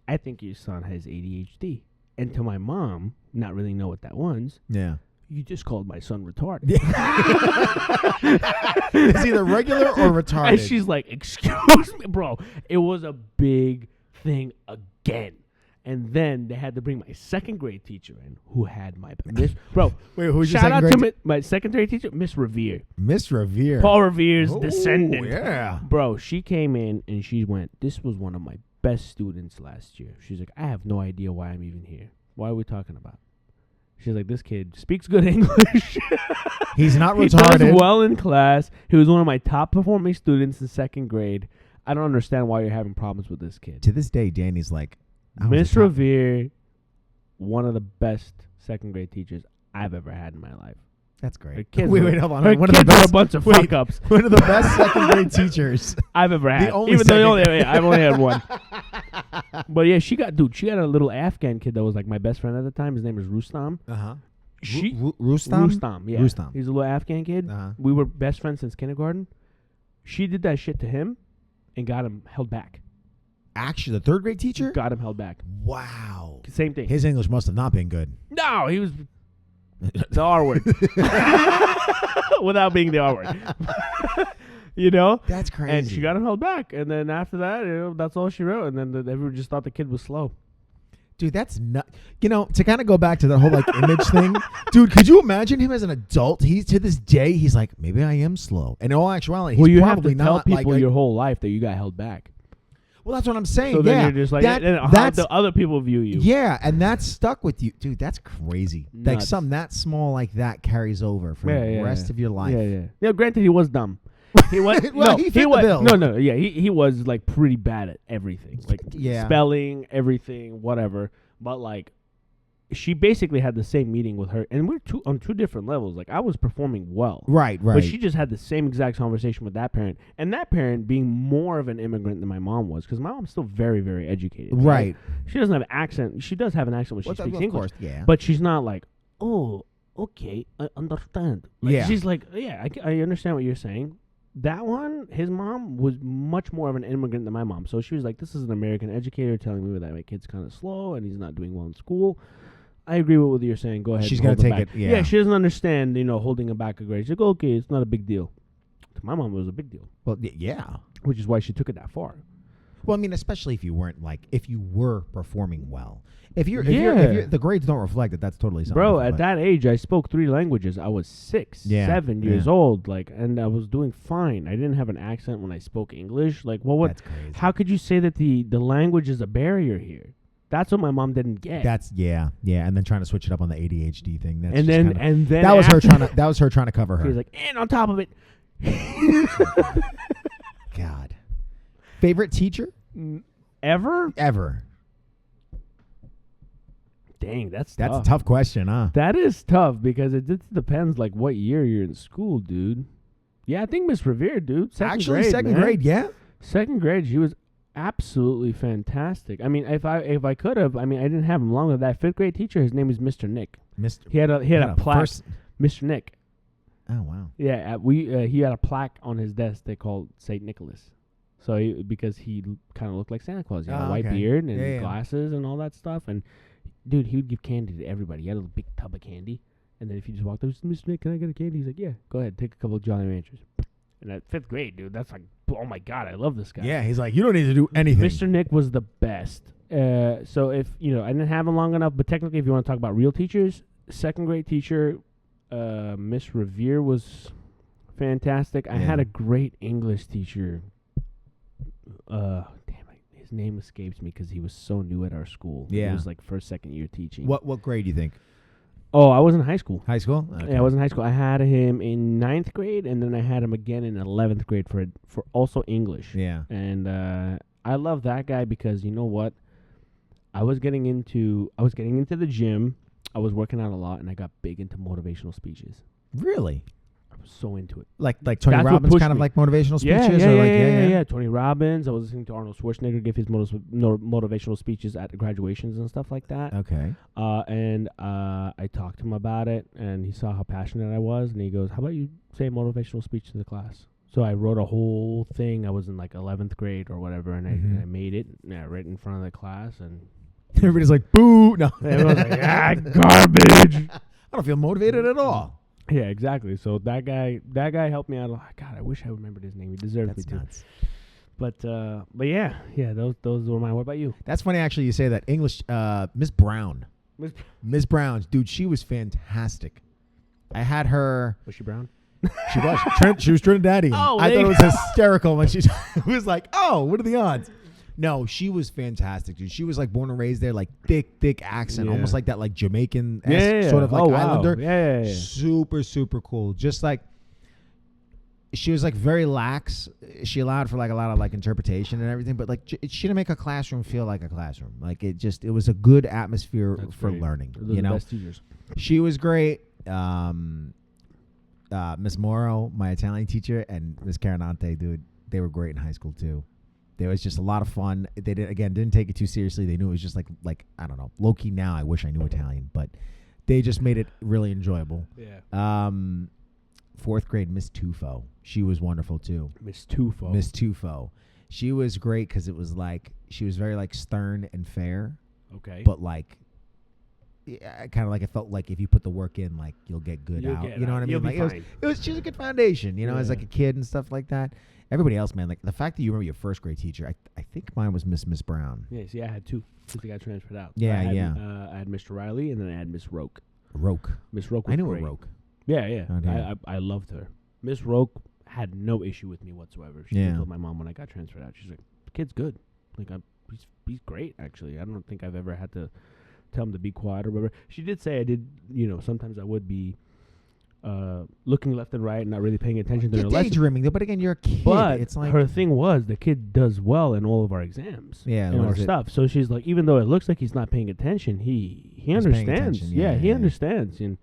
I think your son has ADHD. And to my mom, not really know what that was. Yeah. You just called my son retarded. It's either regular or retarded. And she's like, excuse me, bro. It was a big thing again. And then they had to bring my second grade teacher in, who had my Miss. Bro, wait, who's your shout second out grade to my second grade teacher, Miss Revere. Miss Revere. Paul Revere's descendant. Yeah. Bro, she came in and she went, this was one of my best students last year. She's like, I have no idea why I'm even here. Why are we talking about? She's like, this kid speaks good English. He's not He retarded. does well in class. He was one of my top performing students in second grade. I don't understand why you're having problems with this kid. To this day, Danny's like, Miss Revere, one of the best second grade teachers I've ever had in my life. That's great. Wait, hold on. Her One kids of the best, are a bunch of fuck ups. One of the best second grade teachers I've ever had. only Even though second- I've only had one. But yeah, she got a little Afghan kid that was like my best friend at the time. His name is Rustam. Uh-huh. Rustam, yeah. Rustam. He's a little Afghan kid. Uh-huh. We were best friends since kindergarten. She did that shit to him and got him held back. Actually, the third grade teacher? Got him held back. Wow. Same thing. His English must have not been good. No, he was the R word. Without being the R word. You know? That's crazy. And she got him held back. And then after that, that's all she wrote. And then everyone just thought the kid was slow. Dude, that's not. To kind of go back to that whole like image thing, dude. Could you imagine him as an adult? He's to this day, he's like, maybe I am slow. And in all actuality, he's you probably have to tell not. people your whole life that you got held back. Well, that's what I'm saying. So then you're just like, how the other people view you. Yeah, and that's stuck with you, dude. That's crazy. Nuts. Like something that small like that carries over for the rest of your life. Yeah. Granted, he was dumb. He was well, he fit the bill. No. Yeah, he was like pretty bad at everything, like spelling, everything, whatever. But like, she basically had the same meeting with her, and we're on two different levels. Like, I was performing well, right. But she just had the same exact conversation with that parent, and that parent being more of an immigrant than my mom was, because my mom's still very, very educated. Right. She doesn't have an accent. She does have an accent when she speaks English, course, yeah. but she's not like, oh, okay, I understand. Like, she's like, yeah, I understand what you're saying. That one, his mom was much more of an immigrant than my mom. So she was like, this is an American educator telling me that my kid's kind of slow and he's not doing well in school. I agree with what you're saying. Go ahead. She's going to take it. Yeah, she doesn't understand, holding him back a grade. She's like, okay, it's not a big deal. To my mom, it was a big deal. Well, yeah. Which is why she took it that far. Well, I mean, especially if you were performing well. If the grades don't reflect it, that's totally something. Bro, at that age, I spoke 3 languages. I was 7 years old, and I was doing fine. I didn't have an accent when I spoke English. Like, that's crazy. How could you say that the language is a barrier here? That's what my mom didn't get. Yeah, and then trying to switch it up on the ADHD thing. That was her trying to cover her. She was like, and on top of it, God. Favorite teacher? Ever? Dang, that's a tough question, huh? That is tough because it just depends like what year you're in school, dude. Yeah, I think Miss Revere, dude. Second grade, yeah. Second grade, she was absolutely fantastic. I mean, if I could have, I didn't have him long. That 5th grade teacher, his name is Mr. Nick. He had a plaque. Mr. Nick. Oh wow. Yeah, he had a plaque on his desk they called St. Nicholas. So because he kind of looked like Santa Claus, he had a white beard and glasses and all that stuff. And dude, he would give candy to everybody. He had a big tub of candy, and then if you just walked up, Mr. Nick, can I get a candy? He's like, yeah, go ahead, take a couple of Jolly Ranchers. And at 5th grade, dude, that's like, oh my god, I love this guy. Yeah, he's like, you don't need to do anything. Mr. Nick was the best. So if I didn't have him long enough, but technically, if you want to talk about real teachers, 2nd grade teacher, Miss Revere was fantastic. I had a great English teacher. His name escapes me because he was so new at our school. Yeah, he was like first, second year teaching. What grade do you think? Oh, I was in high school. High school? Okay. Yeah, I was in high school. I had him in 9th grade, and then I had him again in 11th grade for also English. Yeah, and I love that guy because you know what? I was getting into the gym. I was working out a lot, and I got big into motivational speeches. Really? so into it. Like Tony Robbins kind of like motivational speeches? Yeah. Tony Robbins. I was listening to Arnold Schwarzenegger give his motivational speeches at graduations and stuff like that. Okay. And I talked to him about it, and he saw how passionate I was, and he goes, how about you say a motivational speech to the class? So I wrote a whole thing. I was in like 11th grade or whatever, and I made it right in front of the class, and everybody's like, boo. No. Everyone's like, garbage. I don't feel motivated at all. Yeah, exactly. So that guy helped me out a lot. God, I wish I remembered his name. He deserves me to. Nuts. But yeah, those were mine. What about you? That's funny, actually. You say that. English, Miss Brown. Miss Brown, dude, she was fantastic. I had her. Was she brown? She was. She was Trinidadian. Oh, I thought it was hysterical when she was like, "Oh, what are the odds?" No, she was fantastic, dude. She was like born and raised there, like thick accent, almost like that, like Jamaican sort of like islander. Yeah. Super, super cool. Just like she was like very lax. She allowed for like a lot of like interpretation and everything, but like she didn't make a classroom feel like a classroom. Like it was a good atmosphere for learning. Those are the best teachers. She was great. Miss Morrow, my Italian teacher, and Miss Carinante, dude, they were great in high school too. There was just a lot of fun. They didn't take it too seriously. They knew it was just like I don't know, low key. Now I wish I knew Italian, but they just made it really enjoyable. Yeah. 4th grade, Miss Tufo, she was wonderful too. Miss Tufo, she was great because it was like she was very like stern and fair. Okay. But like. Yeah, kind of like it felt like if you put the work in, like you'll get good out. You know what I mean? Like it was just a good foundation, you know, as like a kid and stuff like that. Everybody else, man, like the fact that you remember your 1st grade teacher, I think mine was Miss Brown. Yeah, see, I had 2 since I got transferred out. Yeah, I had Mr. Riley, and then I had Miss Roke. Miss Roke was I knew great. a Roke. Yeah. Oh, I loved her. Miss Roke had no issue with me whatsoever. She told my mom when I got transferred out, she's like, the kid's good. Like, he's great, actually. I don't think I've ever had to tell him to be quiet or whatever. She did say I did, sometimes I would be looking left and right and not really paying attention to their lessons. Daydreaming, but again, you're a kid. But it's like her thing was the kid does well in all of our exams and our stuff. So she's like, even though it looks like he's not paying attention, he understands. He understands. And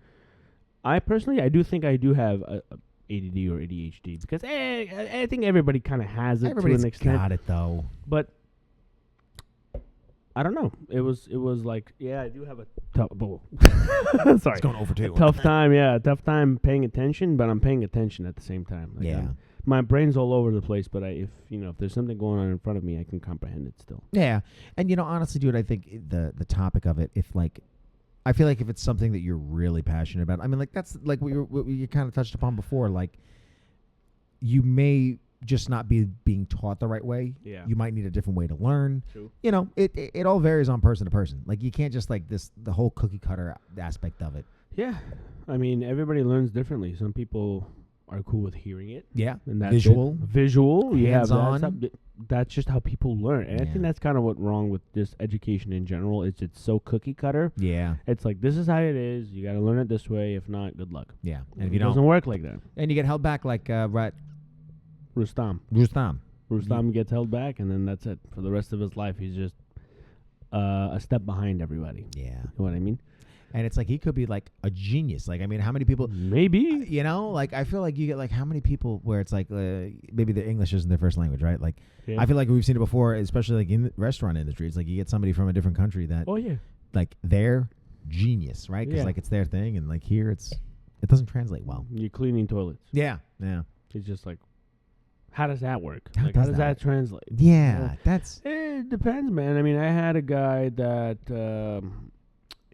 I personally, I do think I do have a ADD or ADHD because I think everybody kind of has it to an extent. Got it though. But I don't know. It was like, I do have a tough. Sorry, it's going over too. Tough time paying attention, but I'm paying attention at the same time. Like my brain's all over the place, but if there's something going on in front of me, I can comprehend it still. Yeah, and honestly, dude, I think the topic of it, I feel like if it's something that you're really passionate about, I mean, like that's like what you kind of touched upon before, like you may just not be being taught the right way. Yeah. You might need a different way to learn. True. It all varies on person to person. Like you can't just like the whole cookie cutter aspect of it. Yeah. I mean, everybody learns differently. Some people are cool with hearing it. Yeah. And that's visual. Hands-on. That's just how people learn. And I think that's kind of what's wrong with just education in general. It's so cookie cutter. Yeah. It's like, this is how it is. You got to learn it this way. If not, good luck. Yeah. And if it doesn't work like that. And you get held back like Rustam gets held back, and then that's it. For the rest of his life, he's just a step behind everybody. Yeah. You know what I mean? And it's like he could be like a genius. Like, I mean, how many people... Maybe. Like, I feel like you get like how many people where it's like maybe their English isn't their first language, right? Like, I feel like we've seen it before, especially like in the restaurant industry. It's like you get somebody from a different country that... Oh, yeah. Like, they're genius, right? Because like it's their thing, and like here it doesn't translate well. You're cleaning toilets. Yeah. It's just like... How does that work? How does that translate? Yeah, it depends, man. I mean, I had a guy that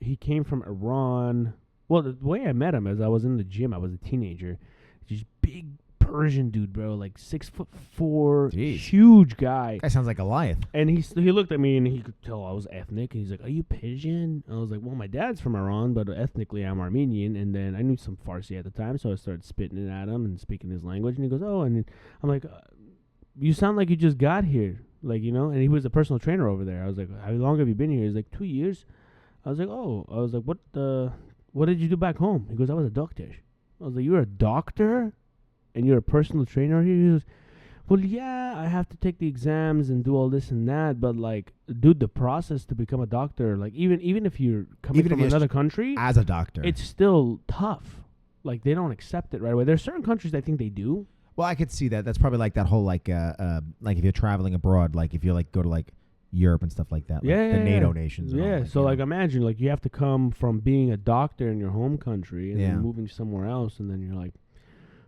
he came from Iran. Well, the way I met him is I was in the gym. I was a teenager. Just big Persian dude, bro, like 6'4", huge guy. Guy sounds like Goliath. And he looked at me and he could tell I was ethnic. And he's like, "Are you Persian?" I was like, "Well, my dad's from Iran, but ethnically I'm Armenian." And then I knew some Farsi at the time, so I started spitting it at him and speaking his language. And he goes, "Oh," and I'm like, "You sound like you just got here, like And he was a personal trainer over there. I was like, "How long have you been here?" He's like, 2 years. I was like, "Oh," I was like, "What did you do back home?" He goes, "I was a doctor." I was like, "You're a doctor? And you're a personal trainer here?" He goes, "Well, yeah, I have to take the exams and do all this and that, but like, dude, the process to become a doctor, like even if you're coming from another country as a doctor, it's still tough. Like, they don't accept it right away. There's certain countries I think they do. Well, I could see that. That's probably like that whole like if you're traveling abroad, like if you like go to like Europe and stuff like that, like the NATO nations. And all, like, so like imagine like you have to come from being a doctor in your home country and then moving somewhere else, and then you're like,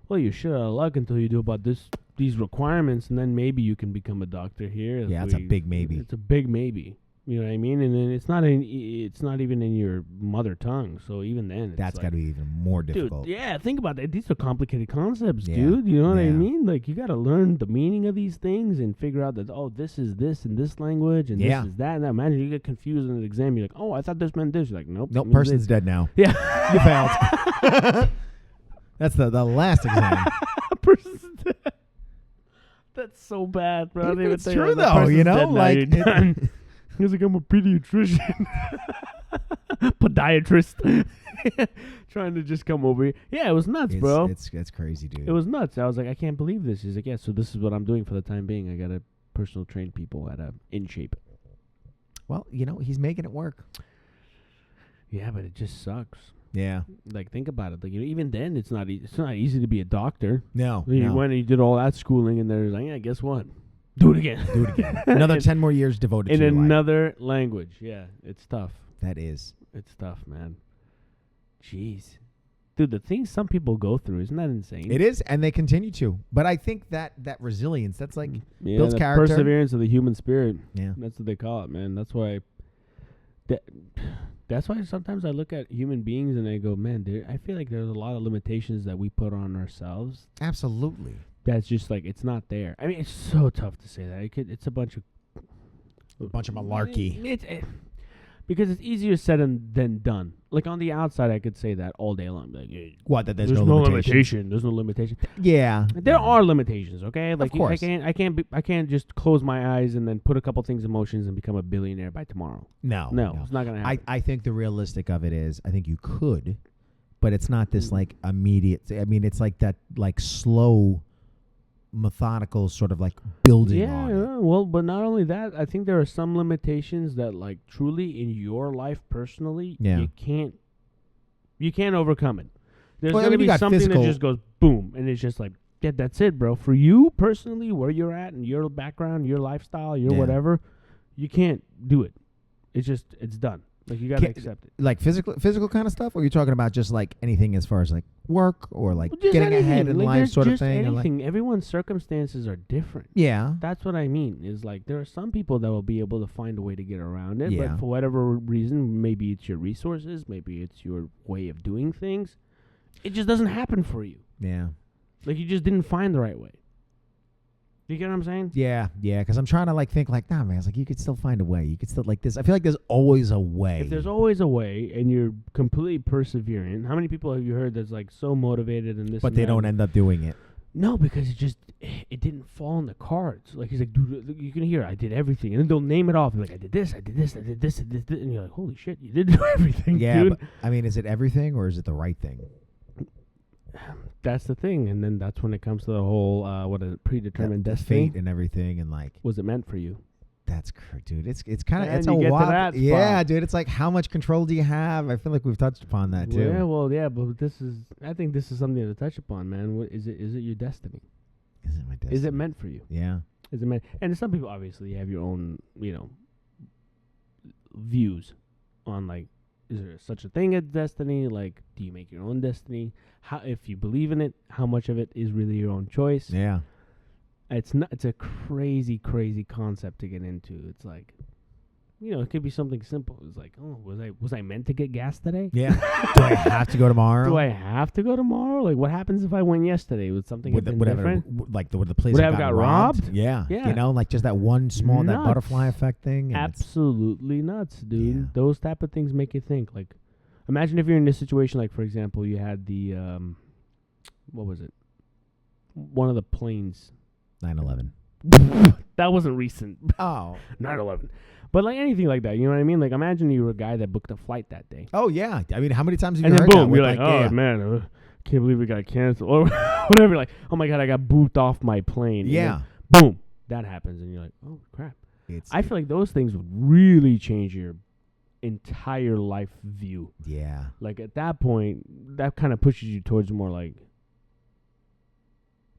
well, you should have luck until you do about these requirements, and then maybe you can become a doctor here. Yeah, it's a big maybe. It's a big maybe. You know what I mean? And then it's not even in your mother tongue. So even then, that's got to be even more difficult. Dude, yeah, think about that. These are complicated concepts, dude. You know what I mean? Like, you got to learn the meaning of these things and figure out that, oh, this is this in this language and this is that. And that. Imagine you get confused in an exam. You're like, oh, I thought this meant this. You're like, nope. Nope, person's dead now. Yeah. You failed. That's the last exam. Person's dead. That's so bad, bro. It's true, though. You know, like... He's like, I'm a pediatrician. Podiatrist. Trying to just come over here. Yeah, it was nuts, bro. It's crazy, dude. It was nuts. I was like, I can't believe this. He's like, yeah, so this is what I'm doing for the time being. I got to personal train people at In Shape. Well, you know, he's making it work. Yeah, but it just sucks. Yeah. Like, think about it. Like, you know, even then, it's not easy to be a doctor. No. You went and you did all that schooling, and they're like, yeah, guess what? Do it again. Do it again. Another 10 more years devoted to in another language. Yeah, it's tough. That is. It's tough, man. Jeez. Dude, the things some people go through, isn't that insane? It is, and they continue to. But I think that resilience, that's like builds character. Perseverance of the human spirit. Yeah. That's what they call it, man. That's why sometimes I look at human beings and I go, man, I feel like there's a lot of limitations that we put on ourselves. Absolutely. That's just like, it's not there. I mean, it's so tough to say that. It's a bunch of malarkey. Because it's easier said than done. Like, on the outside, I could say that all day long. Like, what? That there's no limitation. There's no limitation. Yeah, there are limitations. Okay, like, of course. I can't just close my eyes and then put a couple things in motions and become a billionaire by tomorrow. No, it's not gonna happen. I think the realistic of it is, I think you could, but it's not this like immediate. I mean, it's like that like slow, methodical sort of like building on it. Well, but not only that, I think there are some limitations that, like, truly in your life personally, you can't overcome it. There's going to be something that just goes boom, and it's just like, yeah, that's it, bro. For you personally, where you're at and your background, your lifestyle, your whatever, you can't do it. It's done. Like, you got to accept it. Like physical kind of stuff? Or are you talking about just like anything as far as like work or like just getting anything. ahead in life sort of thing? Anything. Everyone's circumstances are different. Yeah. That's what I mean. Is like, there are some people that will be able to find a way to get around it. But for whatever reason, maybe it's your resources, maybe it's your way of doing things. It just doesn't happen for you. Yeah. Like, you just didn't find the right way. You get what I'm saying? Yeah, because I'm trying to like think like, nah, man, it's like you could still find a way. You could still like this. I feel like there's always a way. If there's always a way and you're completely perseverant, how many people have you heard that's like so motivated and this, but they don't end up doing it? No, because it didn't fall in the cards. Like, he's like, dude, you can hear I did everything, and then they'll name it off. Like, I did this, I did this, I did this, I did this, and you're like, holy shit, you did do everything. Yeah, dude. But I mean, is it everything or is it the right thing? That's the thing, and then that's when it comes to the whole predetermined destiny, fate and everything, and like, was it meant for you? That's dude. It's kind of it's a wild. Yeah, dude. It's like, how much control do you have? I feel like we've touched upon that too. Yeah, well, yeah, but I think this is something to touch upon, man. What is it? Is it your destiny? Is it my destiny? Is it meant for you? Yeah. Is it meant? And some people obviously have your own, views on, like, is there such a thing as destiny? Like, do you make your own destiny? How, if you believe in it, how much of it is really your own choice? Yeah. It's a crazy, crazy concept to get into. It's like, it could be something simple. It's like, oh, was I meant to get gas today? Yeah. Do I have to go tomorrow? Do I have to go tomorrow? Like, what happens if I went yesterday? Would something have been different? Like, would the place would have got robbed? Yeah. Like just that one small, that butterfly effect thing. Absolutely nuts, dude. Yeah. Those type of things make you think. Like, imagine if you're in this situation, like, for example, you had the, what was it? One of the planes. 9/11. That wasn't recent. Oh. 9/11. But, like, anything like that, you know what I mean? Like, imagine you were a guy that booked a flight that day. Oh, yeah. I mean, how many times have you heard that? And then, boom, you're like, oh, man, can't believe it got canceled. Or whatever. Like, oh, my God, I got booped off my plane. Yeah. Then, boom, that happens. And you're like, oh, crap. I feel like those things would really change your entire life view. Yeah. Like at that point, that kind of pushes you towards more like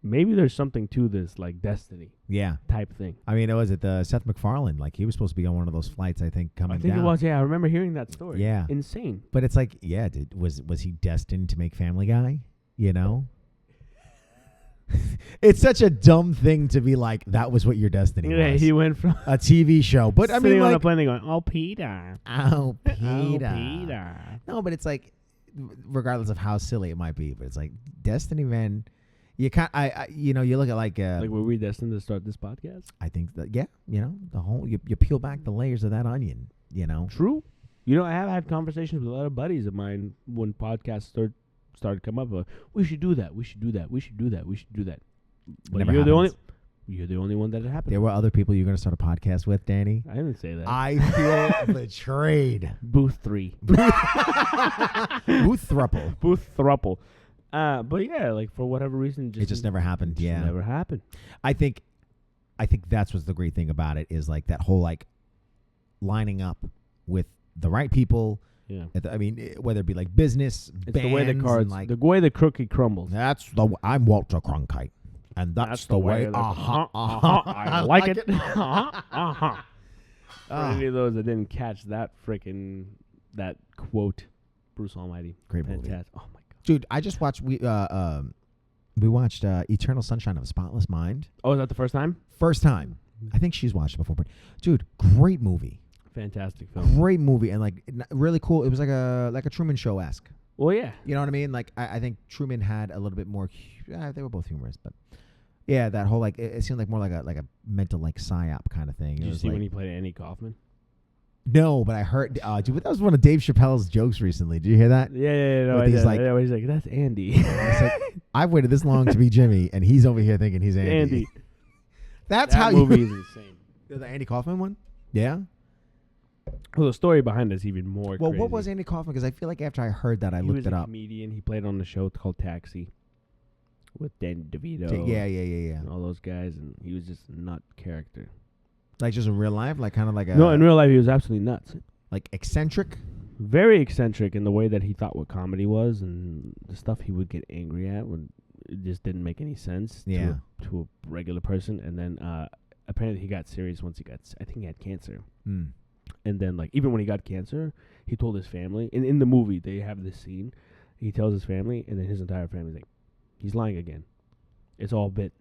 maybe there's something to this, like destiny. Yeah. Type thing. I mean, was it Seth MacFarlane? Like he was supposed to be on one of those flights, I think, coming down. I think it was. Yeah, I remember hearing that story. Yeah. Insane. But it's like, yeah, was he destined to make Family Guy? You know. It's such a dumb thing to be like, that was what your destiny was. He went from a TV show. But I mean, on like, a plane going, oh, Peter. Oh, Peter. Oh, Peter. No, but it's like, regardless of how silly it might be, but it's like, destiny, man. You can't, you look at like were we destined to start this podcast? I think that, yeah, the whole, you peel back the layers of that onion, True. I have had conversations with a lot of buddies of mine when podcasts started to come up. We should do that. We should do that. We should do that. We should do that. But you're the only one that it happened. There were other people you're going to start a podcast with, Danny. I didn't say that. I feel betrayed. Booth 3. Booth thruple. Booth thruple. But yeah, like for whatever reason, it just never happened. Yeah, never happened. I think that's what's the great thing about it is like that whole like lining up with the right people. Yeah, I mean, whether it be like business, it's bands, the way the cards, like, the way the cookie crumbles. I'm Walter Cronkite, and that's the way. I like it. For any of those that didn't catch that that quote, Bruce Almighty, great fantastic. movie. Oh my god, dude! I just watched we watched Eternal Sunshine of a Spotless Mind. Oh, is that the first time? First time. I think she's watched it before, but dude, great movie. Fantastic film. Great movie and like really cool. It was like a Truman Show-esque. Well, yeah. You know what I mean? Like I think Truman had a little bit more. They were both humorous, but yeah, that whole like it seemed like more like a mental like psyop kind of thing. Did you see when he played Andy Kaufman? No, but I heard. Dude, that was one of Dave Chappelle's jokes recently. Did you hear that? Yeah. No, he's like, that's Andy. Like, I've waited this long to be Jimmy, and he's over here thinking he's Andy. That's how movie is insane. The Andy Kaufman one? Yeah. Well, the story behind it is even more Well, crazy. what was Andy Kaufman? Because I feel like after I heard that, I looked it up. He was a comedian. He played on the show called Taxi with Dan DeVito. Yeah. And all those guys, and he was just a nut character. Like just in real life? Like kind of like a... No, in real life, he was absolutely nuts. Like eccentric? Very eccentric in the way that he thought what comedy was, and the stuff he would get angry at when it just didn't make any sense to a regular person. And then apparently he got serious once I think he had cancer. Mm. And then, like, even when he got cancer, he told his family. And in the movie, they have this scene. He tells his family, and then his entire family's like, he's lying again. It's all bit.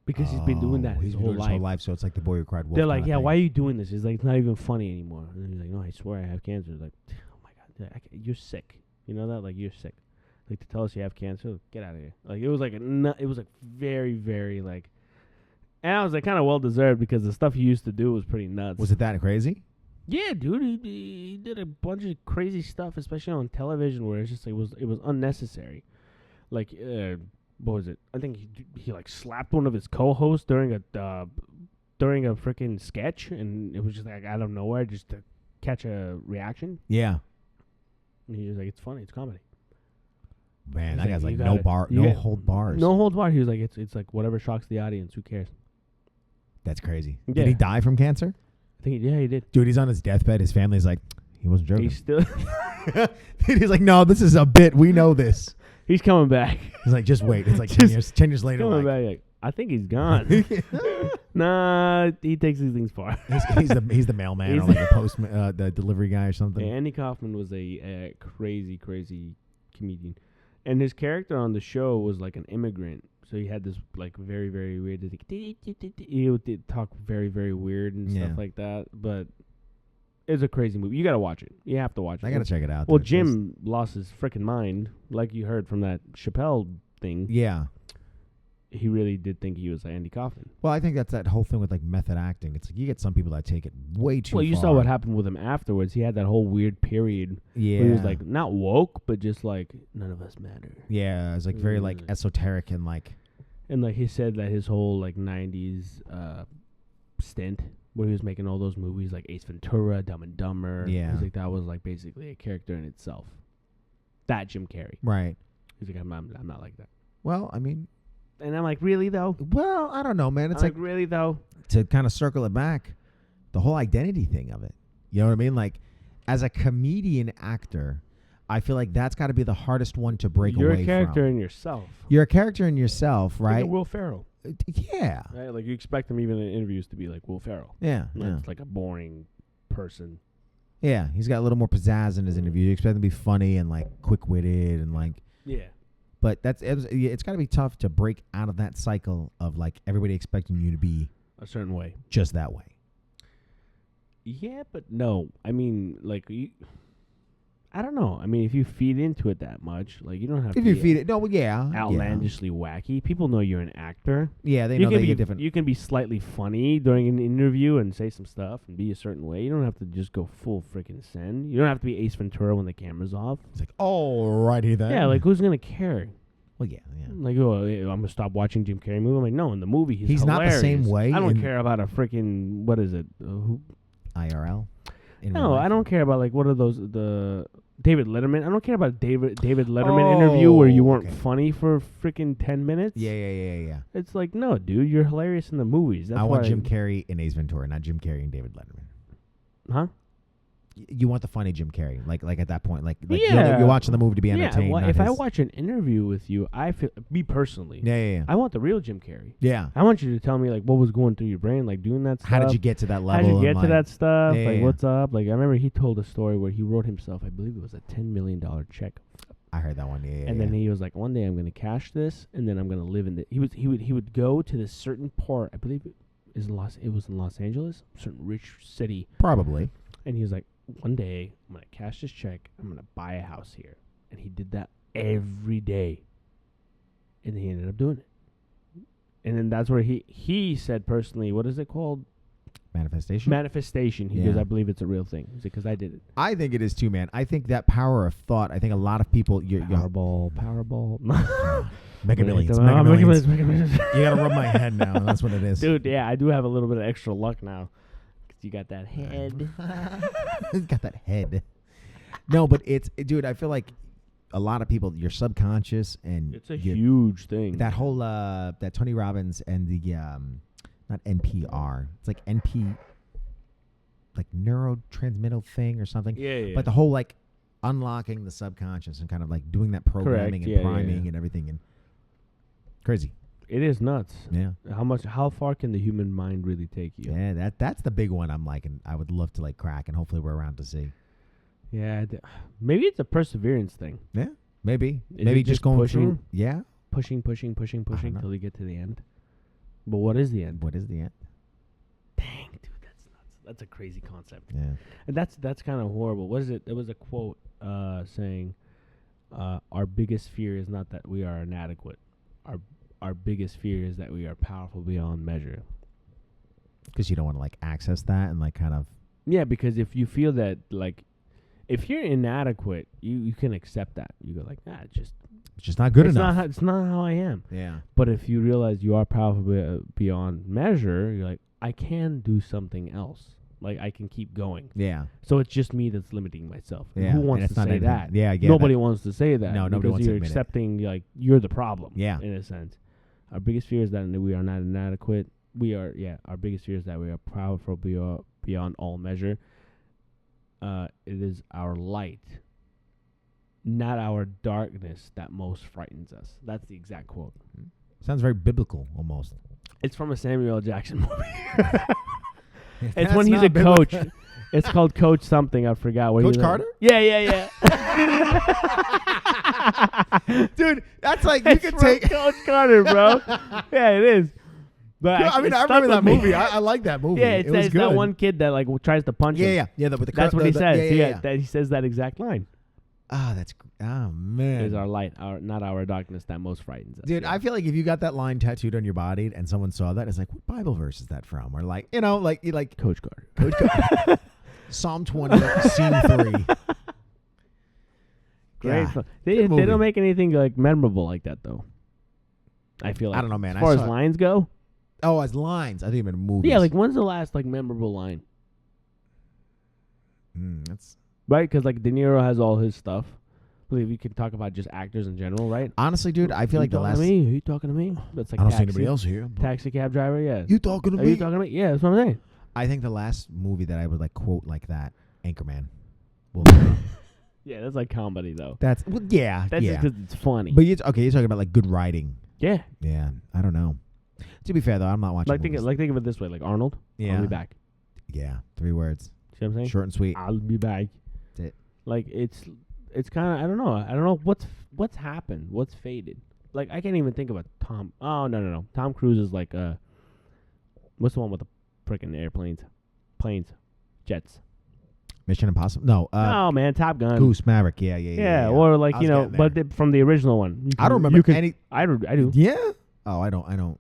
Because he's been doing that his whole life. So it's like the boy who cried wolf. They're like, yeah, why are you doing this? He's like, it's not even funny anymore. And he's like, no, I swear I have cancer. Like, oh, my God. You're sick. You know that? Like, you're sick. Like, to tell us you have cancer? Get out of here. Like, it was like it was like very, very, like... And I was like, kind of well-deserved because the stuff he used to do was pretty nuts. Was it that crazy? Yeah, dude, he did a bunch of crazy stuff, especially on television, where it's just like it was unnecessary. Like, what was it? I think he like slapped one of his co-hosts during a freaking sketch, and it was just like out of nowhere, just to catch a reaction. Yeah, and he was like, "It's funny, it's comedy." Man, that guy's like no hold bars. No hold bars. He was like, "It's like whatever shocks the audience. Who cares?" That's crazy. Yeah. Did he die from cancer? I think he did. Dude, he's on his deathbed. His family's like, he wasn't joking. He's still. He's like, no, this is a bit. We know this. He's coming back. He's like, just wait. It's like 10 years later. Coming back. Like, I think he's gone. Nah, he takes these things far. he's the mailman or like the delivery guy or something. Yeah, Andy Kaufman was a crazy, crazy comedian, and his character on the show was like an immigrant. So he had this like very, very weird. He would talk very, very weird and stuff like that. But it's a crazy movie. You got to watch it. You have to watch it. I got to check it out. Well, Jim lost his freaking mind, like you heard from that Chappelle thing. Yeah. He really did think he was Andy Kaufman. Well, I think that's that whole thing with like method acting. It's like you get some people that take it way too far. Well, you saw what happened with him afterwards. He had that whole weird period. Yeah. Where he was like not woke, but just like none of us matter. Yeah, it was like very like esoteric and like. And like he said that his whole like 90s stint where he was making all those movies like Ace Ventura, Dumb and Dumber. Yeah. He's like that was like basically a character in itself. That Jim Carrey. Right. He's like I'm not like that. Well, I mean. And I'm like, really though? Well, I don't know, man. It's like really though. To kind of circle it back, the whole identity thing of it. You know what I mean? Like, as a comedian actor, I feel like that's got to be the hardest one to break away from. You're a character in yourself. You're a character in yourself, right? Like Will Ferrell. Yeah. Right? Like you expect him even in interviews to be like Will Ferrell. Yeah. It's like a boring person. Yeah, he's got a little more pizzazz in his interview. You expect him to be funny and like quick-witted and like. Yeah. But it's got to be tough to break out of that cycle of like everybody expecting you to be a certain way, just that way. Yeah, but no. I mean, like I don't know. I mean, if you feed into it that much, like you don't have to. If you feed it, no, yeah, outlandishly wacky. People know you're an actor. Yeah, they know they get different. You can be slightly funny during an interview and say some stuff and be a certain way. You don't have to just go full freaking send. You don't have to be Ace Ventura when the camera's off. It's like, alrighty then. Yeah, like who's gonna care? Well, yeah. Like, oh, I'm gonna stop watching Jim Carrey movie. I'm like, no, in the movie he's hilarious. Not the same way. I don't care about a freaking what is it? IRL. No, I don't care about like what are those the. David Letterman. I don't care about a David Letterman interview where you weren't funny for freaking 10 minutes. Yeah. It's like, no, dude, you're hilarious in the movies. That's I want Jim Carrey in Ace Ventura, not Jim Carrey and David Letterman. Huh? You want the funny Jim Carrey, like at that point, like you're watching the movie to be entertained. Yeah, if I watch an interview with you, I feel me personally. Yeah. I want the real Jim Carrey. Yeah. I want you to tell me like what was going through your brain, like doing that stuff. How did you get to that level? How did you get to that stuff? Yeah, like what's up? Like I remember he told a story where he wrote himself, I believe it was a $10 million check. I heard that one. Yeah. And then he was like, one day I'm going to cash this, and then I'm going to live in the. He would go to this certain part. I believe it was in Los Angeles, certain rich city. Probably. And he was like, one day I'm going to cash this check. I'm going to buy a house here. And he did that every day. And he ended up doing it. And then that's where he said personally, what is it called? Manifestation. He goes, I believe it's a real thing. He said, because I did it. I think it is too, man. I think that power of thought, I think a lot of people... Powerball. Mega Millions. You got to rub my head now. That's what it is. Dude, yeah, I do have a little bit of extra luck now. You got that head. Got that head. No, but dude, I feel like a lot of people, your subconscious and it's a huge thing. That whole that Tony Robbins and the not NPR. It's like NP like neurotransmittal thing or something. Yeah. But the whole like unlocking the subconscious and kind of like doing that programming and priming and everything and crazy. It is nuts. Yeah. How far can the human mind really take you? Yeah, that's the big one I'm like, and I would love to like crack, and hopefully we're around to see. Yeah, maybe it's a perseverance thing. Yeah, maybe. Maybe just going pushing? through. Yeah. Pushing until you get to the end. But what is the end? What is the end? Dang, dude, that's nuts. That's a crazy concept. Yeah. And that's kind of horrible. What is it? There was a quote saying, our biggest fear is not that we are inadequate. Our biggest fear is that we are powerful beyond measure. Because you don't want to like access that and like kind of. Yeah, because if you feel that like, if you're inadequate, you can accept that. You go like, it's just not good enough. It's not how I am. Yeah. But if you realize you are powerful beyond measure, you're like, I can do something else. Like I can keep going. Yeah. So it's just me that's limiting myself. Yeah. Who wants to say that? Yeah. Nobody wants to say that. No, nobody wants to admit it. You're accepting like you're the problem. Yeah. In a sense. Our biggest fear is that we are not inadequate. Our biggest fear is that we are powerful beyond all measure. It is our light, not our darkness, that most frightens us. That's the exact quote. Sounds very biblical, almost. It's from a Samuel L. Jackson movie. It's when he's a coach. It's called Coach something. I forgot. Coach Carter? Yeah. Dude, that's like you could take Coach Carter, bro. Yeah, it is. But I remember that movie. I like that movie. Yeah, it was it's good. That one kid that like tries to punch him. Yeah. That's what he says. Yeah. That he says that exact line. Man. It is our light, not our darkness that most frightens us. Dude, I feel like if you got that line tattooed on your body and someone saw that, it's like, what Bible verse is that from? Or like, like Coach Carter. Coach Carter. Psalm 20, scene 3. Great. Yeah, they don't make anything like memorable like that though. I feel like. I don't know, man. As far as lines go. Oh, as lines. I think you meant movies. Yeah, like when's the last like memorable line? That's right, because like De Niro has all his stuff. I believe we can talk about just actors in general, right? Honestly, dude, I feel like the last. Are you talking to me? That's like I don't see anybody else here. Taxi cab driver, yeah. You talking to me? Are you talking to me? Yeah, that's what I'm saying. I think the last movie that I would like quote like that, Anchorman. Yeah, that's like comedy though. That's yeah. That's just because it's funny. But you're talking about like good writing. Yeah. Yeah. I don't know. To be fair though, I'm not watching. Think of it this way, like Arnold. Yeah. I'll be back. Yeah. 3 words. See what I'm saying? Short and sweet. I'll be back. That's it. Like it's kind of I don't know what's happened. What's faded. Like I can't even think of a Tom. Oh no. Tom Cruise is like what's the one with the freaking airplanes, planes, jets. Mission Impossible. No. No man, Top Gun. Goose Maverick. Yeah. Or like but from the original one. I don't remember any. I do. Yeah. Oh, I don't.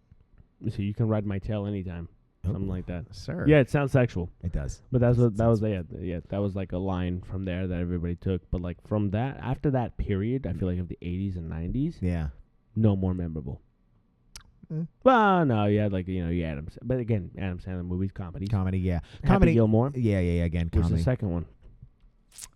So you can ride my tail anytime. Something like that. Sir. Yeah, it sounds sexual. It does. But that was like a line from there that everybody took. But like from that, after that period, I feel like of the 80s and 90s, yeah, no more memorable. Well, no, you had like you Adam, but again, Adam Sandler movies, comedy, yeah, Happy Gilmore, yeah. Again, which is comedy. the second one.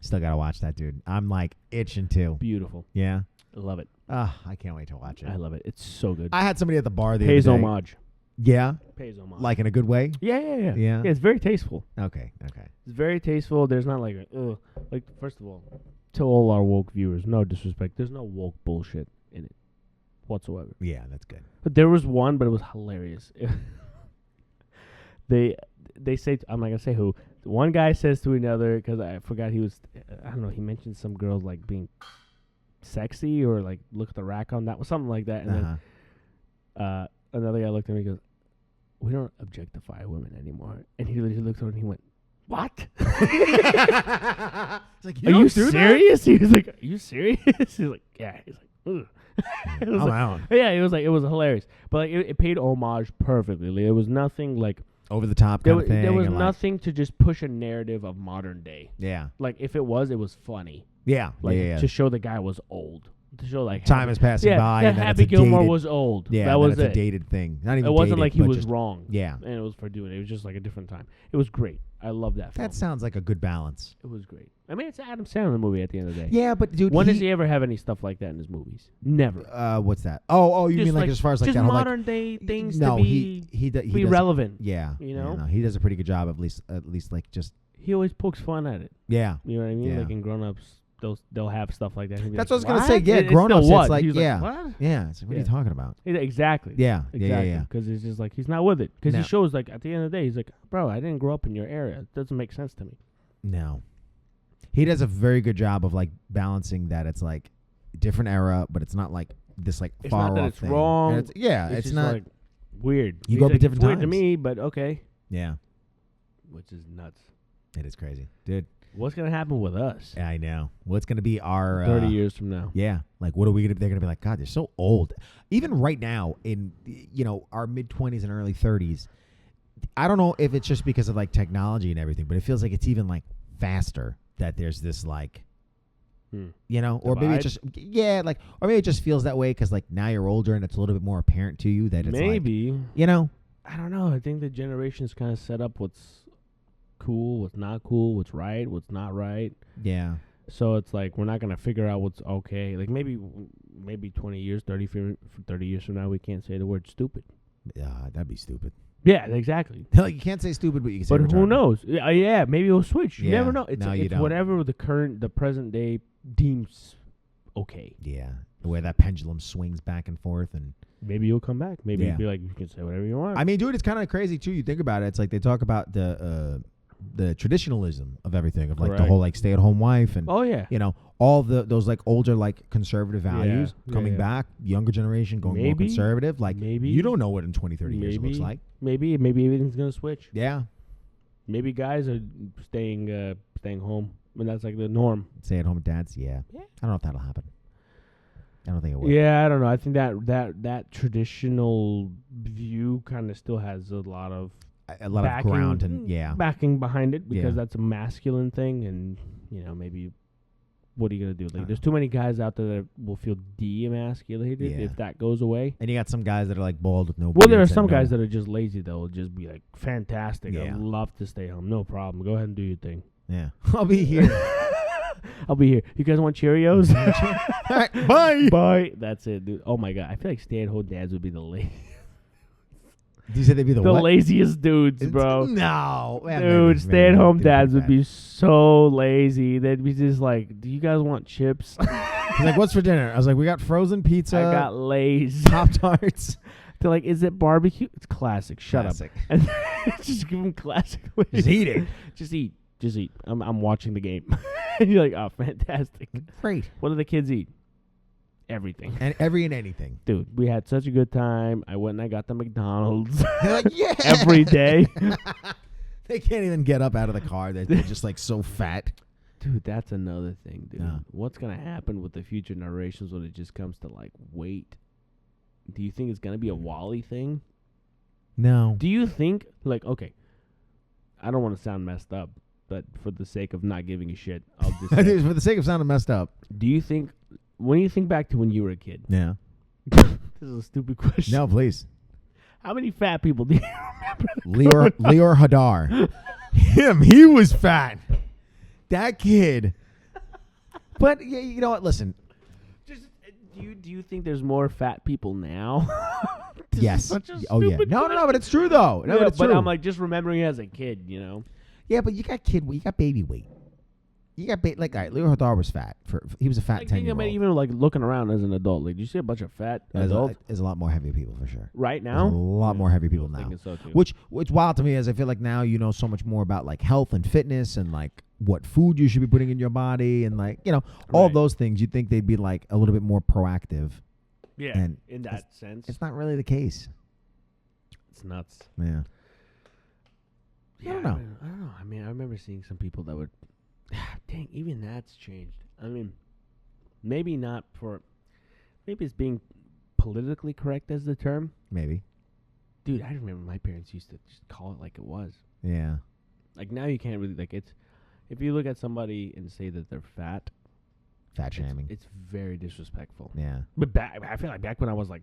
Still gotta watch that, dude. I'm like itching to. Beautiful. Yeah, I love it. I can't wait to watch it. I love it. It's so good. I had somebody at the bar the Pays other day. homage. Yeah. Pays homage. Like in a good way? Yeah. Yeah, it's very tasteful. Okay. It's very tasteful. There's not like like first of all, to all our woke viewers, no disrespect. There's no woke bullshit in it whatsoever. Yeah, that's good. But there was one, but it was hilarious. They say I'm not gonna say who. One guy says to another because I forgot he was I don't know. He mentioned some girls like being sexy or like look at the rack on that was something like that, and then another guy looked at me and goes, "We don't objectify women anymore." And he looked over and he went, "What?" It's like, are you serious? He was like, "Are you serious?" He's like, "Yeah." He's like, "Ugh." I'm out. Yeah, it was hilarious, but like, it paid homage perfectly. Like, it was nothing like over the top kind of thing. There was nothing to just push a narrative of modern day. Yeah. Like if it was funny. Yeah. Like yeah. to show the guy was old. To show like time is passing by. Yeah, Happy Gilmore was old. Yeah, that was a dated thing. Not even. It wasn't dated, like he was wrong. Yeah, and it was for doing it. It was just like a different time. It was great. I love that. That sounds like a good balance. It was great. I mean, it's an Adam Sandler movie at the end of the day. Yeah, but dude, when does he ever have any stuff like that in his movies? Never. What's that? Oh, you just mean like as far as like just that whole modern day things no, to be he relevant. Yeah, you know, no, he does a pretty good job. At least like just. He always pokes fun at it. Yeah, you know what I mean. Yeah. Like in Grown Ups. They'll have stuff like that. That's what I was gonna say. Yeah, Grown Ups. It's like yeah, what? Yeah. It's like, what are you talking about? Exactly. Yeah, exactly. Yeah. Because it's just like he's not with it. Because he shows like at the end of the day, he's like, bro, I didn't grow up in your area. It doesn't make sense to me. No, he does a very good job of like balancing that. It's like different era, but it's not like this like it's far not that off it's thing. wrong. It's just not like weird. You go up at different times. Weird to times. me, but okay. Yeah, which is nuts. It is crazy, dude. What's gonna happen with us? Yeah, I know. What's gonna be our 30 years from now? Yeah, like what are we gonna? They're gonna be like, God, they're so old. Even right now, in our mid-20s and early 30s, I don't know if it's just because of like technology and everything, but it feels like it's even like faster that there's this like, or maybe it just or maybe it just feels that way because like now you're older and it's a little bit more apparent to you that it's maybe I don't know. I think the generation's kind of set up what's cool, what's not cool, what's right, what's not right. Yeah. So it's like we're not gonna figure out what's okay. Like maybe 20 years, 30 years from now, we can't say the word stupid. Yeah, that'd be stupid. Yeah, exactly. Like you can't say stupid, but you can say. But who knows? Yeah, maybe it'll switch. You never know. It's don't. Whatever the present day deems okay. Yeah, the way that pendulum swings back and forth, and maybe you'll come back. Maybe you'll be like, you can say whatever you want. I mean, dude, it's kind of crazy too. You think about it. It's like they talk about the traditionalism of everything, of like the whole like stay-at-home wife and all those like older like conservative values coming back, younger generation going more conservative. Like maybe you don't know what in 20, 30 years it looks like. Maybe everything's gonna switch. Yeah. Maybe guys are staying home, and that's like the norm. Stay-at-home dads. Yeah. I don't know if that'll happen. I don't think it will. Yeah, I don't know. I think that traditional view kind of still has a lot of ground and backing behind it because that's a masculine thing, and maybe what are you gonna do? Like, there's too many guys out there that will feel demasculated if that goes away. And you got some guys that are like bald with no. Well, there are some guys that are just lazy that will just be like, fantastic. Yeah. I'd love to stay home. No problem. Go ahead and do your thing. Yeah, I'll be here. I'll be here. You guys want Cheerios? All right, bye. Bye. That's it, dude. Oh my god, I feel like stay-at-home dads would be the laziest. You said they'd be the what? laziest dudes, bro. No. Dude, stay-at-home dads would be so lazy. They'd be just like, do you guys want chips? He's like, what's for dinner? I was like, we got frozen pizza. I got Lay's. Pop-Tarts. They're like, is it barbecue? It's classic. Shut up. And just give them classic. Just eat it. Just eat. Just eat. I'm watching the game. And you're like, oh, fantastic. Great. What do the kids eat? Everything. And anything. Dude, we had such a good time. I went and I got the McDonald's. They're like, yeah. Every day. They can't even get up out of the car. They're just like so fat. Dude, that's another thing, dude. Yeah. What's going to happen with the future generations when it just comes to like weight? Do you think it's going to be a Wall-E thing? No. Do you think, like, okay, I don't want to sound messed up, but for the sake of not giving a shit, I'll just say, for the sake of sounding messed up. do you think, when you think back to when you were a kid, Yeah. this is a stupid question. No, please. How many fat people do you remember? Leor Hadar. Him, he was fat. That kid. But yeah, you know what? Listen. Just, do you think there's more fat people now? Yes. Oh yeah. No, but it's true though. No, yeah, but it's but true. I'm like just remembering as a kid, you know. Yeah, but you got baby weight. You got like all right, Leo Hadar was fat. He was a fat 10-year-old. Even like looking around as an adult, like, do you see a bunch of fat adults? There's a lot more heavy people for sure. Right now, there's a lot more heavy people now. So too. Which wild to me is I feel like now you know so much more about like health and fitness and like what food you should be putting in your body and like all those things. You'd think they'd be like a little bit more proactive. Yeah, and in that sense, it's not really the case. It's nuts. Yeah. I don't know. I mean, I remember seeing some people that would. Dang, even that's changed. I mean, maybe not for. Maybe it's being politically correct as the term. Maybe. Dude, I remember my parents used to just call it like it was. Yeah. Like now you can't really like it's. If you look at somebody and say that they're fat. Fat shaming. It's very disrespectful. Yeah. But I feel like back when I was like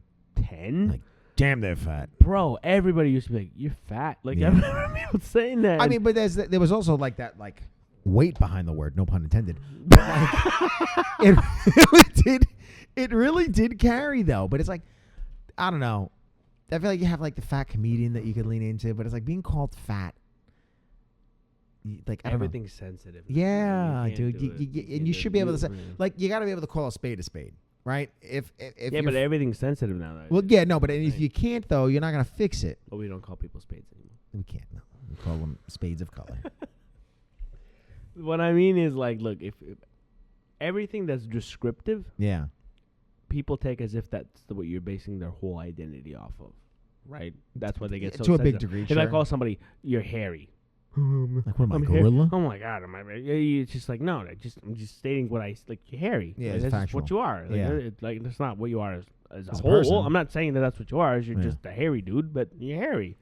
10. Like, damn, they're fat. Bro, everybody used to be like, you're fat. Like, I remember people saying that. I mean, but there was also like that, like, weight behind the word, no pun intended. But like, it really did carry, though. But it's like, I don't know. I feel like you have, like, the fat comedian that you could lean into, but it's like being called fat. Like, everything's sensitive. Yeah, dude. And you should be able to say, like, you got to be able to call a spade, right? If but everything's sensitive now. Though. Well, yeah, no, but if you can't, though, you're not gonna fix it. But we don't call people spades anymore. We can't. No, we call them spades of color. What I mean is, like, look, if everything that's descriptive, yeah, people take as if that's what you're basing their whole identity off of, right? That's why they get so to a sensitive. big degree. If I call somebody, you're hairy. Like, what am I, gorilla? Oh my god, am I? It's just like no, I'm just stating what you're hairy. Yeah, like, it's that's what you are. Like, yeah, that's not what you are as a whole. Person. I'm not saying that that's what you are. You're just a hairy dude, but you're hairy.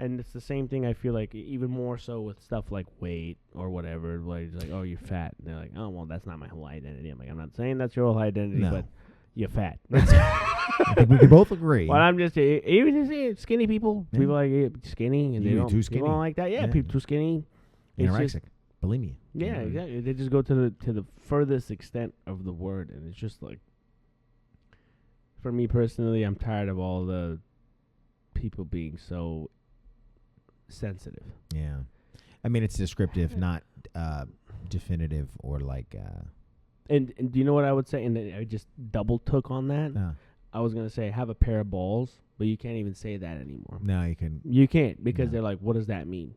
And it's the same thing. I feel like even more so with stuff like weight or whatever. Like, it's like, oh, you're fat. And they're like, oh, well, that's not my whole identity. I'm like, I'm not saying that's your whole identity, but you're fat. I think we can both agree. Well, I'm just even just skinny people. Yeah. People like skinny, and they don't. Too skinny. People don't like that. Yeah, people too skinny. Anorexic, bulimia. Yeah, exactly. They just go to the furthest extent of the word, and it's just like, for me personally, I'm tired of all the people being so sensitive. Yeah, I mean it's descriptive, not definitive or like. And do you know what I would say? And then I just double took on that. I was gonna say have a pair of balls, but you can't even say that anymore. No, you can. You can't because they're like, what does that mean?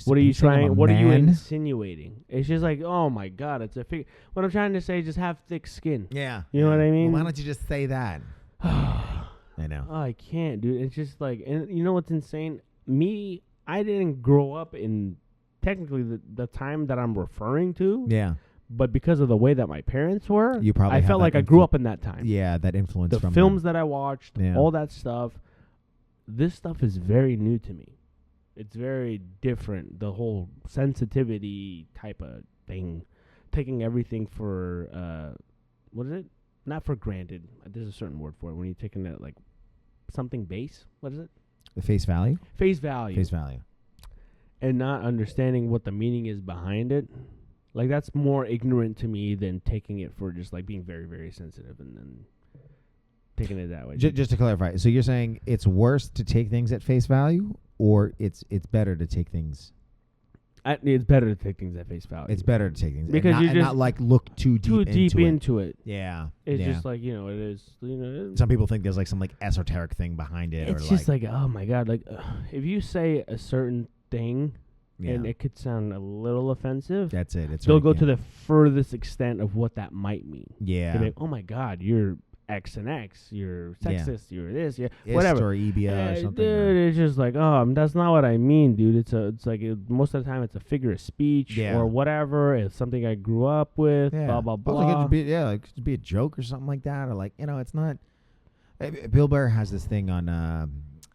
What are you trying? What are you insinuating? It's just like, oh my god, it's a figure. What I'm trying to say is just have thick skin. Yeah, you know what I mean. Well, why don't you just say that? I know. Oh, I can't, dude. It's just like, and you know what's insane? I didn't grow up in technically the time that I'm referring to. Yeah. But because of the way that my parents were, you probably I felt like I grew up in that time. Yeah, that influence from the films that I watched, all that stuff. This stuff is very new to me. It's very different. The whole sensitivity type of thing, taking everything for what is it? Not for granted. There's a certain word for it when you're taking it like something base. What is it? The face value. Face value. Face value. And not understanding what the meaning is behind it. Like, that's more ignorant to me than taking it for just, like, being very, very sensitive. And then taking it that way. Just to clarify, so you're saying it's worse to take things at face value, or it's better to take things? It's better to take things at face value. It's better to take things because you just not like look too deep into it. Yeah, it's just like it is. Some people think there's like some like esoteric thing behind it. It's just like oh my god, like if you say a certain thing. Yeah. And it could sound a little offensive. That's it. They'll go to the furthest extent of what that might mean. Yeah. They'll be like, oh my God, you're X and X. You're sexist. Yeah. You're this. Yeah. Whatever. Or EBA or something. Dude, it's just like, that's not what I mean, dude. It's like most of the time it's a figure of speech or whatever. It's something I grew up with. Yeah. Blah blah blah. It could be a joke or something like that, or like it's not. Bill Burr has this thing on.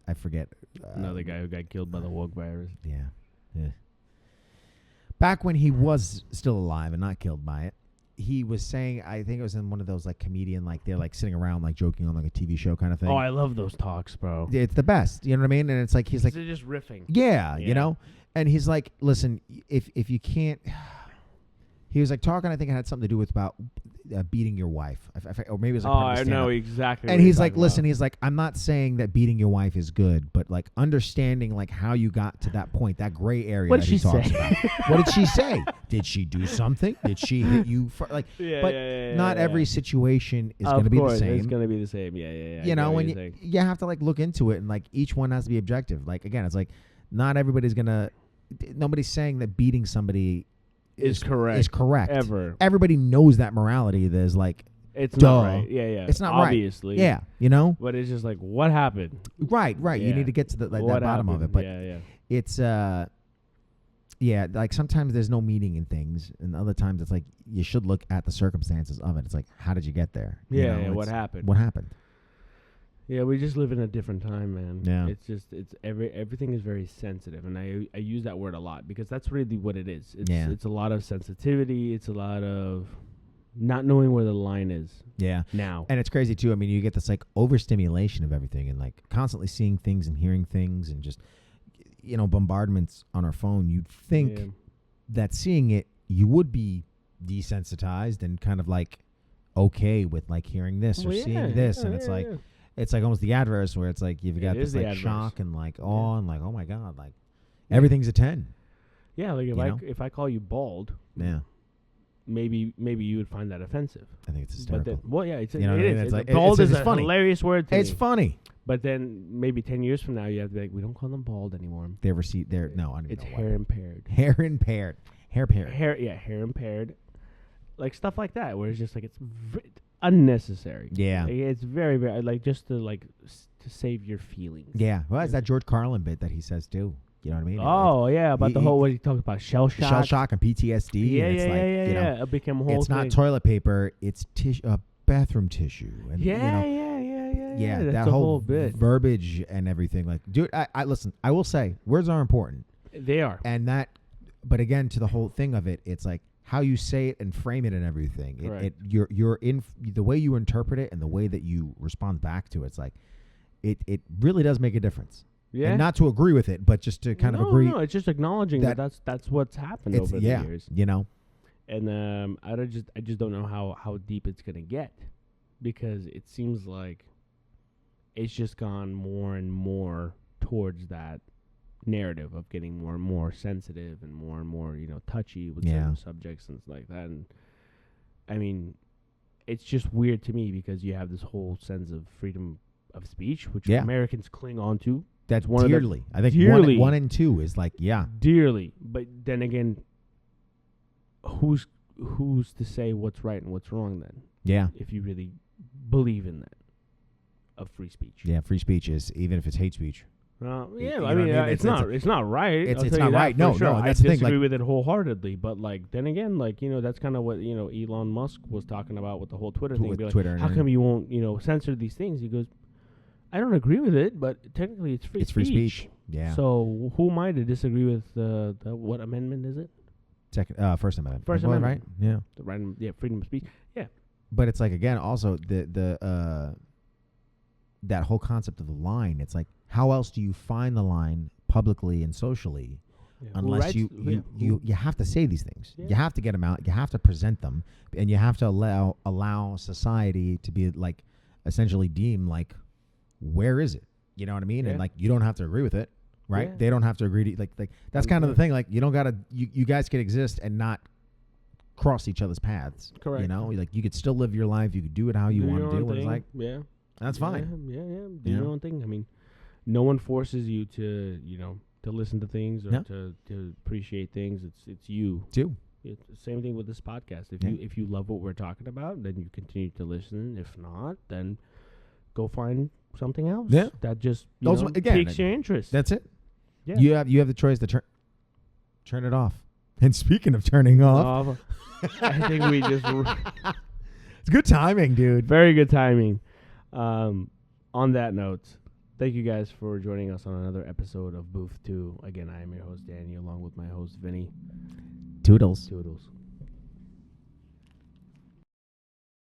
I forget. Another guy who got killed by the woke virus. Yeah. Yeah. Back when he was still alive and not killed by it, he was saying, I think it was in one of those like comedian, like they're like sitting around like joking on like a TV show kind of thing. Oh, I love those talks, bro. It's the best. You know what I mean? And it's like he's like they're just riffing. Yeah, you know? And he's like, listen, if you can't. He was like talking. I think it had something to do with about beating your wife, or maybe it was. Like I know exactly. And he's like, listen, he's like, I'm not saying that beating your wife is good, but like understanding like how you got to that point, that gray area. What did she say? What did she say? Did she do something? Did she hit you? Not every situation is going to be the same. It's going to be the same. Yeah. You know, when you have to like look into it, and like each one has to be objective. Like again, it's like not everybody's gonna. Nobody's saying that beating somebody is correct. Ever. Everybody knows that morality. There's like it's not right. Yeah. It's not obviously. Right. Yeah, you know. But it's just like what happened. Right. Yeah. You need to get to the that bottom of it. But it's like sometimes there's no meaning in things, and other times it's like you should look at the circumstances of it. It's like how did you get there? What happened? What happened? Yeah, we just live in a different time, man. Yeah. It's everything is very sensitive, and I use that word a lot because that's really what it is. It's a lot of sensitivity. It's a lot of not knowing where the line is. Yeah. Now. And it's crazy too. I mean, you get this like overstimulation of everything and like constantly seeing things and hearing things and just bombardments on our phone. You'd think that seeing it you would be desensitized and kind of like okay with like hearing this or seeing this and it's like it's like almost the adverse where it's like you've got this like shock and like awe and like oh my god like everything's a 10. Yeah, like if I call you bald, maybe you would find that offensive. I think it's hysterical. But then, it is. It's like, bald is a funny. Hilarious word to It's me. funny. But then maybe 10 years from now you have to be like, we don't call them bald anymore. I don't even know it's hair impaired. Hair impaired. Hair impaired. Like stuff like that where it's just like it's unnecessary. Yeah. It's very, very like just to like to save your feelings. Yeah. Well, it's that George Carlin bit that he says too. You know what I mean? Oh, about the whole what he talks about shell shock. Shell shock and PTSD. Yeah, and it's It became a whole it's thing. not toilet paper, it's bathroom tissue. And, Yeah, that that's whole bit. Verbiage and everything. Like, dude, I listen, I will say, words are important. They are. And that, but again, to the whole thing of it, it's like how you say it and frame it and everything. You're in the way you interpret it and the way that you respond back to it. It's like, it really does make a difference. Yeah. And not to agree with it, but just to kind of agree. No, it's just acknowledging that's what's happened over the years. You know. And I just don't know how deep it's gonna get, because it seems like it's just gone more and more towards that narrative of getting more and more sensitive and more touchy with certain subjects and stuff like that. And I mean, it's just weird to me because you have this whole sense of freedom of speech, which Americans cling on to. That's one dearly. I think dearly, 1 and 2 is like dearly. But then again, who's to say what's right and what's wrong then? Yeah. If you really believe in that of free speech. Yeah, free speech is, even if it's hate speech. It's not right. It's not right. No, sure. That's the thing. I disagree with it wholeheartedly. But like then again, like that's kind of what Elon Musk was talking about with the whole Twitter thing. With Twitter, how come you won't censor these things? He goes, I don't agree with it, but technically it's free. It's free speech. Yeah. So who am I to disagree with the what amendment is it? First Amendment. First Amendment, right? Yeah. Freedom of speech. Yeah. But it's like again, also the that whole concept of the line. It's like, how else do you find the line publicly and socially, unless you have to say these things. Yeah. You have to get them out. You have to present them, and you have to allow society to be like essentially deem like, where is it? You know what I mean? Yeah. And like, you don't have to agree with it, right? Yeah. They don't have to agree to like that's kind of the thing. Like, you don't gotta you guys could exist and not cross each other's paths. Correct. You know, like you could still live your life. You could do it how you want to do it. It's like, yeah, that's fine. Yeah. Do your own thing. I mean, no one forces you to, to listen to things or to appreciate things. It's you too. It's the same thing with this podcast. If you love what we're talking about, then you continue to listen. If not, then go find something else. Yeah. That just Again, piques your interest. That's it. Yeah. You have the choice to turn it off. And speaking of turning off, I think we just it's good timing, dude. Very good timing. On that note, thank you guys for joining us on another episode of Booth 2. Again, I am your host, Danny, along with my host, Vinny. Toodles. Toodles.